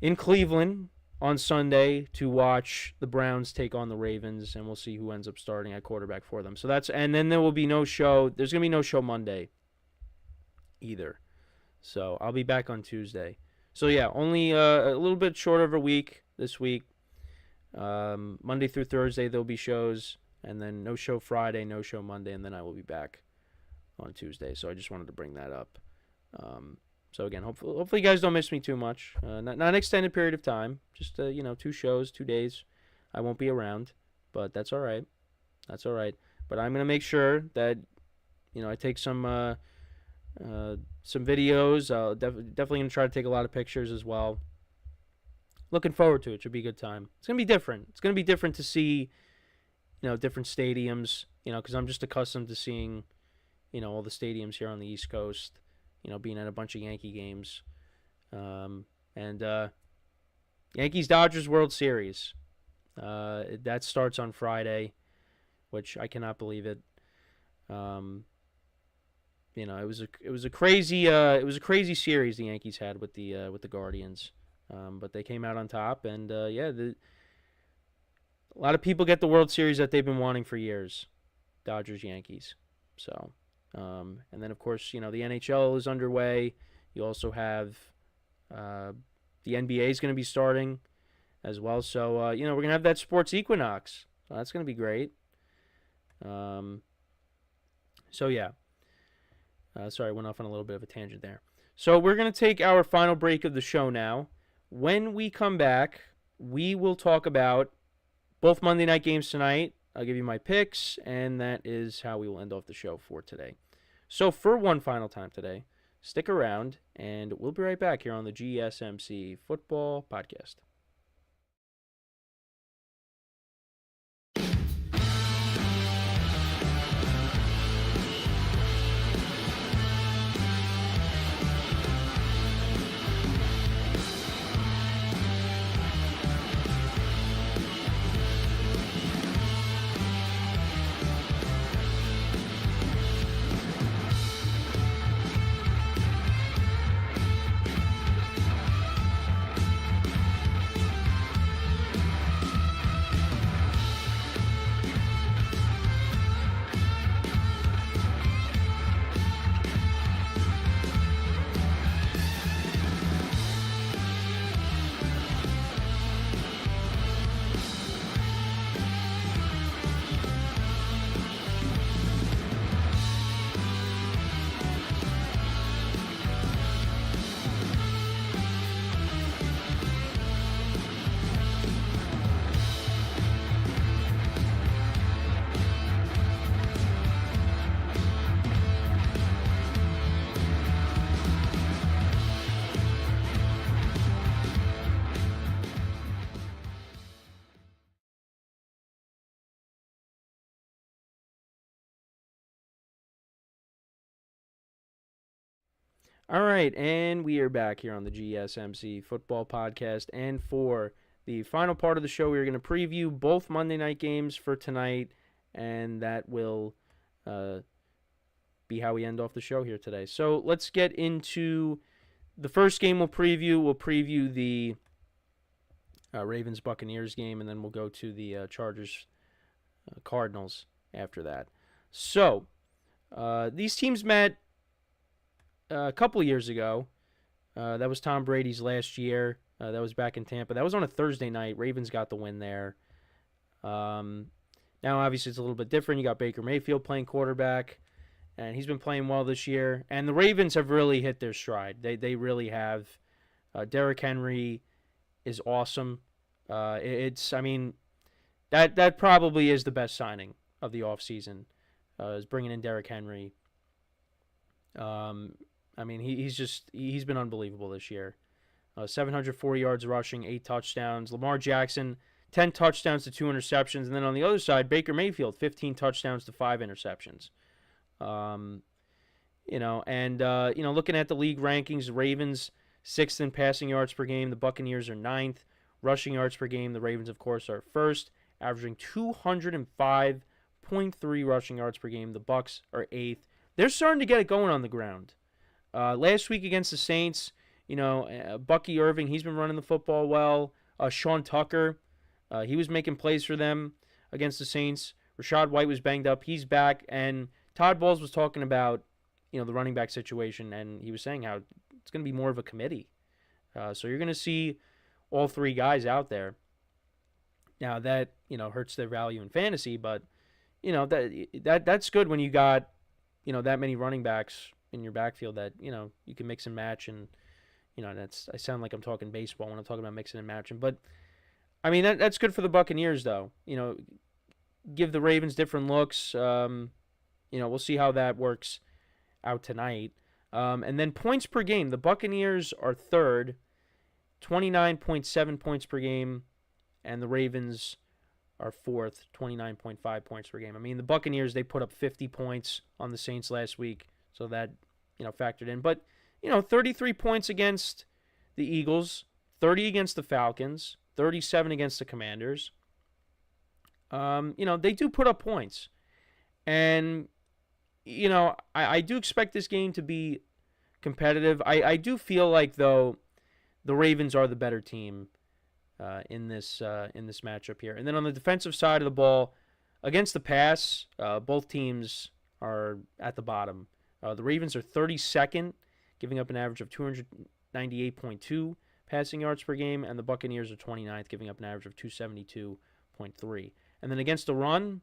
in Cleveland on Sunday to watch the Browns take on the Ravens. And we'll see who ends up starting at quarterback for them. And then there will be no show. There's going to be no show Monday either. So I'll be back on Tuesday. So only a little bit shorter of a week this week. Monday through Thursday there'll be shows, and then no show Friday, no show Monday, and then I will be back on Tuesday. So I just wanted to bring that up. So again, hopefully you guys don't miss me too much. Not an extended period of time, just 2 shows, 2 days. I won't be around, but that's all right. That's all right. But I'm gonna make sure that I take some videos. I'll definitely gonna try to take a lot of pictures as well. Looking forward to it. Should be a good time. It's going to be different. It's going to be different to see, different stadiums, because I'm just accustomed to seeing, all the stadiums here on the East Coast, being at a bunch of Yankee games. Yankees-Dodgers World Series. That starts on Friday, which I cannot believe it. It was a crazy series the Yankees had with the Guardians. But they came out on top, and a lot of people get the World Series that they've been wanting for years, Dodgers-Yankees. So, and then of course, the NHL is underway. You also have the NBA is going to be starting as well. So, we're going to have that sports equinox. So that's going to be great. Sorry, I went off on a little bit of a tangent there. So we're going to take our final break of the show now. When we come back, we will talk about both Monday night games tonight. I'll give you my picks, and that is how we will end off the show for today. So for one final time today, stick around, and we'll be right back here on the GSMC Football Podcast. All right, and we are back here on the GSMC Football Podcast. And for the final part of the show, we're going to preview both Monday night games for tonight, and that will be how we end off the show here today. So let's get into the first game we'll preview. We'll preview the Ravens-Buccaneers game, and then we'll go to the Chargers-Cardinals after that. So, these teams met a couple years ago. That was Tom Brady's last year. That was back in Tampa. That was on a Thursday night. Ravens got the win there. Now, obviously, it's a little bit different. You got Baker Mayfield playing quarterback, and he's been playing well this year. And the Ravens have really hit their stride. They really have. Derrick Henry is awesome. That probably is the best signing of the offseason, is bringing in Derrick Henry. He's been unbelievable this year. 704 yards rushing, 8 touchdowns. Lamar Jackson, 10 touchdowns to 2 interceptions. And then on the other side, Baker Mayfield, 15 touchdowns to 5 interceptions. Looking at the league rankings, the Ravens 6th in passing yards per game. The Buccaneers are 9th. Rushing yards per game, the Ravens, of course, are 1st, averaging 205.3 rushing yards per game. The Bucs are 8th. They're starting to get it going on the ground. Last week against the Saints, Bucky Irving, he's been running the football well. Sean Tucker, he was making plays for them against the Saints. Rashad White was banged up. He's back. And Todd Bowles was talking about, the running back situation, and he was saying how it's going to be more of a committee. So you're going to see all 3 guys out there. Now that, hurts their value in fantasy, but, that's good when you got, that many running backs in your backfield that, you can mix and match. And, I sound like I'm talking baseball when I'm talking about mixing and matching. But, that's good for the Buccaneers, though. Give the Ravens different looks. We'll see how that works out tonight. And then points per game. The Buccaneers are 3rd, 29.7 points per game. And the Ravens are 4th, 29.5 points per game. The Buccaneers, they put up 50 points on the Saints last week. So that, factored in. But, 33 points against the Eagles, 30 against the Falcons, 37 against the Commanders. They do put up points. And, I do expect this game to be competitive. I do feel like, though, the Ravens are the better team in this matchup here. And then on the defensive side of the ball, against the pass, both teams are at the bottom. The Ravens are 32nd, giving up an average of 298.2 passing yards per game, and the Buccaneers are 29th, giving up an average of 272.3. And then against the run,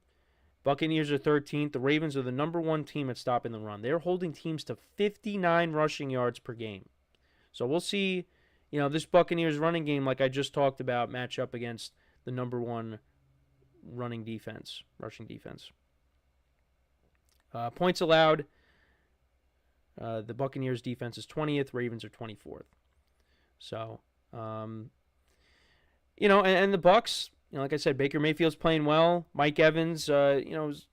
Buccaneers are 13th. The Ravens are the number 1 team at stopping the run. They're holding teams to 59 rushing yards per game. So we'll see, this Buccaneers running game, like I just talked about, match up against the number 1 rushing defense. Points allowed. The Buccaneers defense is 20th. Ravens are 24th. So, and the Bucs, like I said, Baker Mayfield's playing well. Mike Evans, was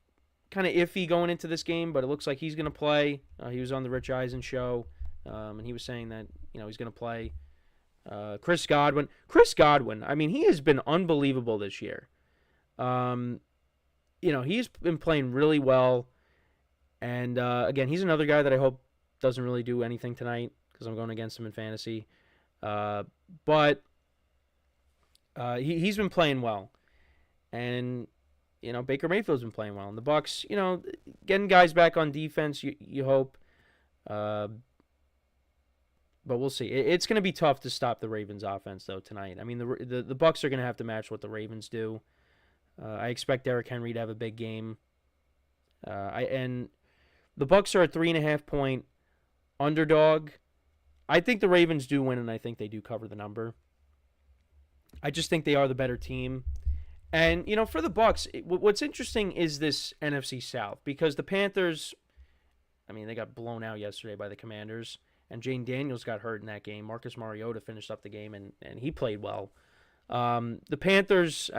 kind of iffy going into this game, but it looks like he's going to play. He was on the Rich Eisen show, and he was saying that, he's going to play. Chris Godwin, he has been unbelievable this year. He's been playing really well. And, again, he's another guy that I hope doesn't really do anything tonight because I'm going against him in fantasy. But he's been playing well. And, Baker Mayfield's been playing well. And the Bucs, getting guys back on defense, you hope. But we'll see. It's going to be tough to stop the Ravens offense, though, tonight. The Bucs are going to have to match what the Ravens do. I expect Derrick Henry to have a big game. And the Bucs are a 3.5-point underdog. I think the Ravens do win, and I think they do cover the number. I just think they are the better team. And, for the Bucs, what's interesting is this NFC South, because the Panthers, they got blown out yesterday by the Commanders, and Jane Daniels got hurt in that game. Marcus Mariota finished up the game, and he played well. The Panthers,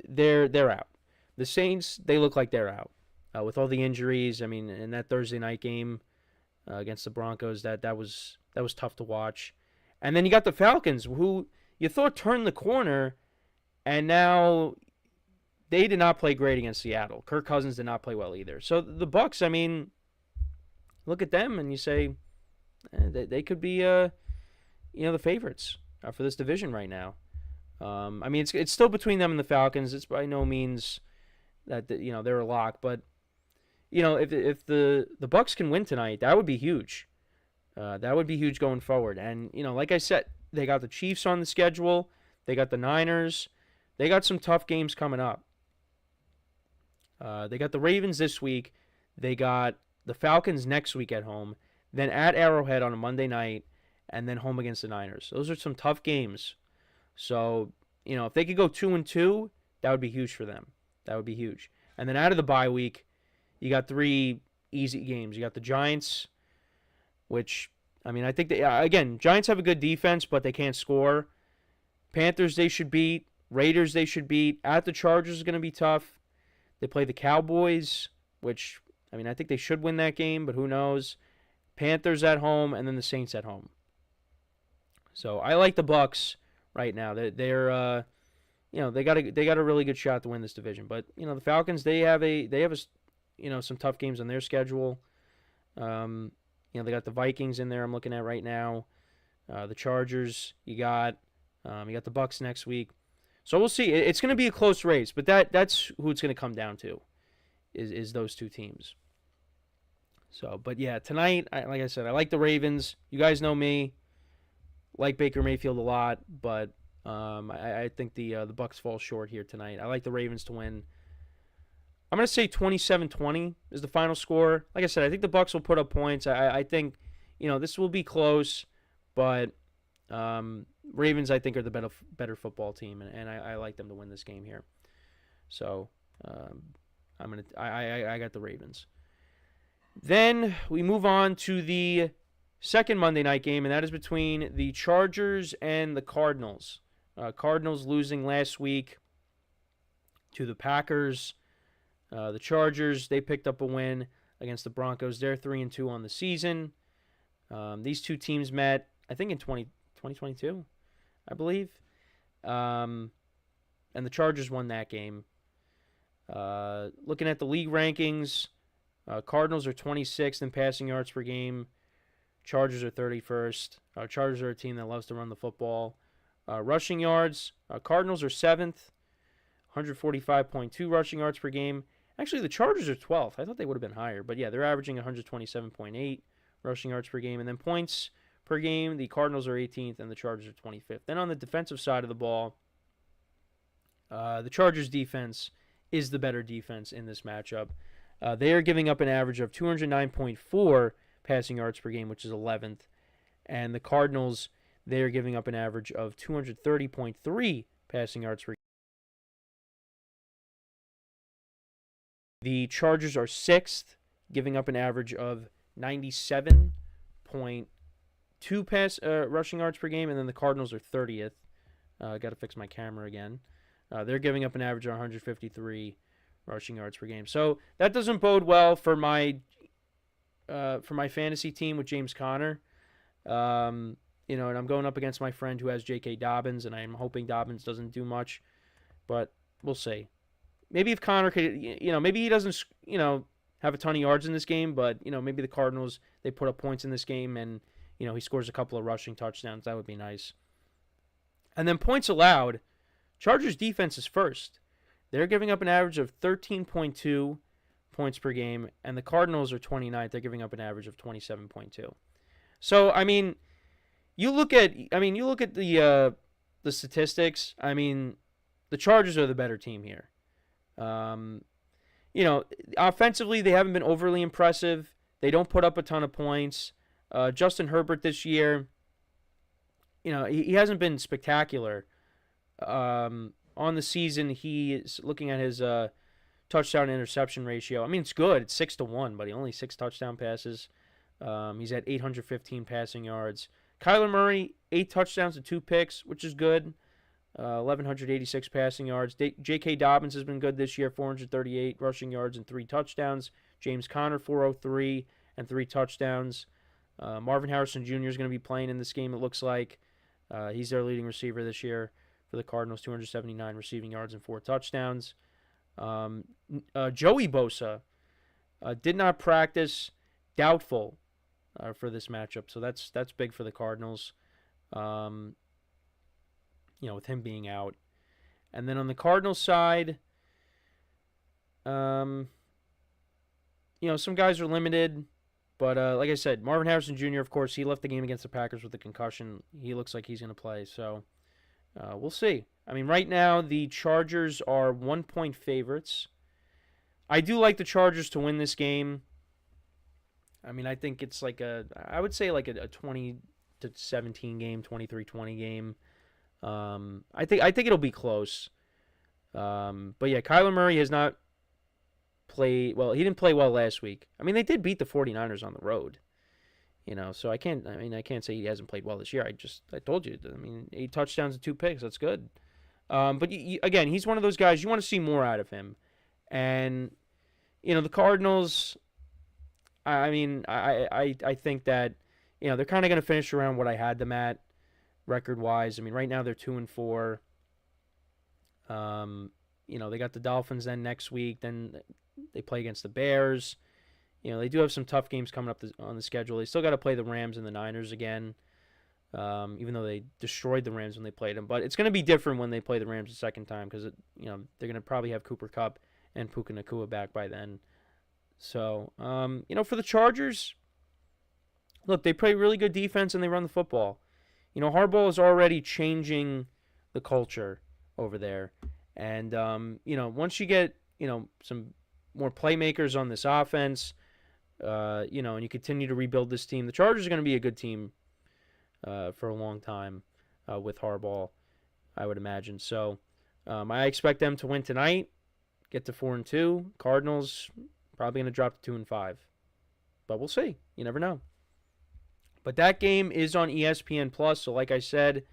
they're out. The Saints, they look like they're out. With all the injuries, in that Thursday night game against the Broncos, that was tough to watch. And then you got the Falcons, who you thought turned the corner, and now they did not play great against Seattle. Kirk Cousins did not play well either. So the Bucs, look at them and you say they could be, the favorites. for this division right now. I mean, it's still between them and the Falcons. It's by no means that they're a lock, but if the Bucs can win tonight, that would be huge. That would be huge going forward. And like I said, they got the Chiefs on the schedule. They got the Niners. They got some tough games coming up. They got the Ravens this week. They got the Falcons next week at home. Then at Arrowhead on a Monday night, and then home against the Niners. Those are some tough games. So, if they could go 2-2, that would be huge for them. That would be huge. And then out of the bye week, you got 3 easy games. You got the Giants, which, I think Giants have a good defense, but they can't score. Panthers they should beat. Raiders they should beat. At the Chargers is going to be tough. They play the Cowboys, which, I think they should win that game, but who knows. Panthers at home, and then the Saints at home. So I like the Bucs right now. They're they got a really good shot to win this division. But the Falcons they have some tough games on their schedule. They got the Vikings in there. I'm looking at right now. The Chargers. You got the Bucs next week. So we'll see. It's going to be a close race, but that's who it's going to come down to, is those two teams. So, but yeah, tonight, like I said, I like the Ravens. You guys know me, like Baker Mayfield a lot, but I think the Bucs fall short here tonight. I like the Ravens to win. I'm going to say 27-20 is the final score. Like I said, I think the Bucs will put up points. I think, this will be close, but Ravens, I think, are the better football team, and I like them to win this game here. So I got the Ravens. Then we move on to the second Monday night game, and that is between the Chargers and the Cardinals. Cardinals losing last week to the Packers. The Chargers, they picked up a win against the Broncos. They're 3-2 on the season. These two teams met, I think, in 2022, I believe. And the Chargers won that game. Looking at the league rankings, Cardinals are 26th in passing yards per game. Chargers are 31st. Chargers are a team that loves to run the football. Rushing yards, Cardinals are 7th, 145.2 rushing yards per game. Actually, the Chargers are 12th. I thought they would have been higher. But yeah, they're averaging 127.8 rushing yards per game. And then points per game, the Cardinals are 18th and the Chargers are 25th. Then on the defensive side of the ball, the Chargers defense is the better defense in this matchup. They are giving up an average of 209.4 passing yards per game, which is 11th. And the Cardinals, they are giving up an average of 230.3 passing yards per game. The Chargers are 6th, giving up an average of 97.2 rushing yards per game. And then the Cardinals are 30th. Got to fix my camera again. They're giving up an average of 153 rushing yards per game. So that doesn't bode well for my fantasy team with James Conner. And I'm going up against my friend who has J.K. Dobbins, and I'm hoping Dobbins doesn't do much, but we'll see. Maybe if Conner could, maybe he doesn't, have a ton of yards in this game, but, maybe the Cardinals, they put up points in this game and, he scores a couple of rushing touchdowns. That would be nice. And then points allowed, Chargers defense is first. They're giving up an average of 13.2 points per game, and the Cardinals are 29th. They're giving up an average of 27.2. So, you look at the statistics. The Chargers are the better team here. Offensively, they haven't been overly impressive. They don't put up a ton of points. Justin Herbert this year, he hasn't been spectacular. On the season, he is looking at his touchdown interception ratio. It's good. It's 6-1, but he only 6 touchdown passes. He's at 815 passing yards. Kyler Murray, 8 touchdowns and 2 picks, which is good. 1,186 passing yards. J.K. Dobbins has been good this year, 438 rushing yards and 3 touchdowns. James Conner, 403 and 3 touchdowns. Marvin Harrison Jr. is going to be playing in this game, it looks like. He's their leading receiver this year for the Cardinals, 279 receiving yards and 4 touchdowns. Joey Bosa did not practice, doubtful for this matchup, so that's big for the Cardinals. with him being out. And then on the Cardinals side, some guys are limited. But like I said, Marvin Harrison Jr., of course, he left the game against the Packers with a concussion. He looks like he's going to play. So we'll see. I mean, right now, the Chargers are 1-point favorites. I do like the Chargers to win this game. I mean, I think it's I would say like a 20-17 game, 23-20 game. I think it'll be close. But yeah, Kyler Murray has not played well. He didn't play well last week. I mean, they did beat the 49ers on the road. So I can't say he hasn't played well this year. I told you. I mean, 8 touchdowns and 2 picks. That's good. But again, he's one of those guys you want to see more out of him. And the Cardinals, I mean, I think that they're kind of going to finish around what I had them at record-wise. I mean, right now they're 2-4. They got the Dolphins then next week. Then they play against the Bears. They do have some tough games coming up on the schedule. They still got to play the Rams and the Niners again, even though they destroyed the Rams when they played them. But it's going to be different when they play the Rams the second time because they're going to probably have Cooper Kupp and Puka Nacua back by then. So, for the Chargers, look, they play really good defense and they run the football. Harbaugh is already changing the culture over there. And, once you get, some more playmakers on this offense, and you continue to rebuild this team, the Chargers are going to be a good team for a long time with Harbaugh, I would imagine. So I expect them to win tonight, get to 4-2. Cardinals probably going to drop to 2-5. But we'll see. You never know. But that game is on ESPN+. So like I said,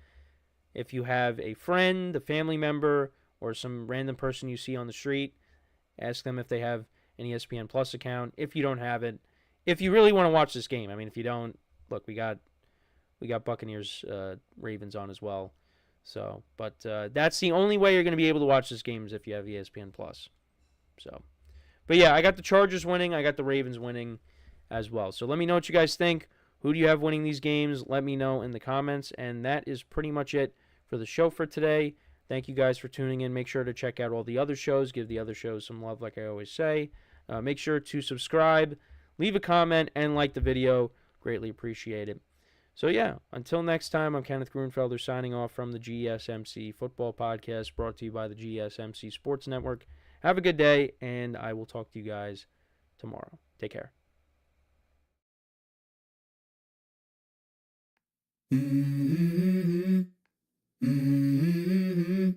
if you have a friend, a family member, or some random person you see on the street, ask them if they have an ESPN Plus account. If you don't have it, if you really want to watch this game, I mean, if you don't, look, we got Buccaneers, Ravens on as well. So, but that's the only way you're going to be able to watch this game is if you have ESPN Plus. So, but yeah, I got the Chargers winning. I got the Ravens winning as well. So let me know what you guys think. Who do you have winning these games? Let me know in the comments. And that is pretty much it for the show for today. Thank you guys for tuning in. Make sure to check out all the other shows. Give the other shows some love like I always say. Make sure to subscribe, leave a comment, and like the video. Greatly appreciate it. So yeah, until next time, I'm Kenneth Grunfelder signing off from the GSMC Football Podcast brought to you by the GSMC Sports Network. Have a good day, and I will talk to you guys tomorrow. Take care. Mm-hmm. Mm-hmm.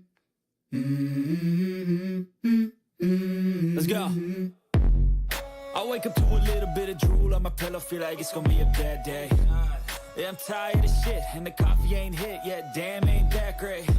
Mm-hmm. Let's go. I wake up to a little bit of drool on my pillow, feel like it's gonna be a bad day. Yeah, I'm tired of shit, and the coffee ain't hit yet, damn, ain't that great.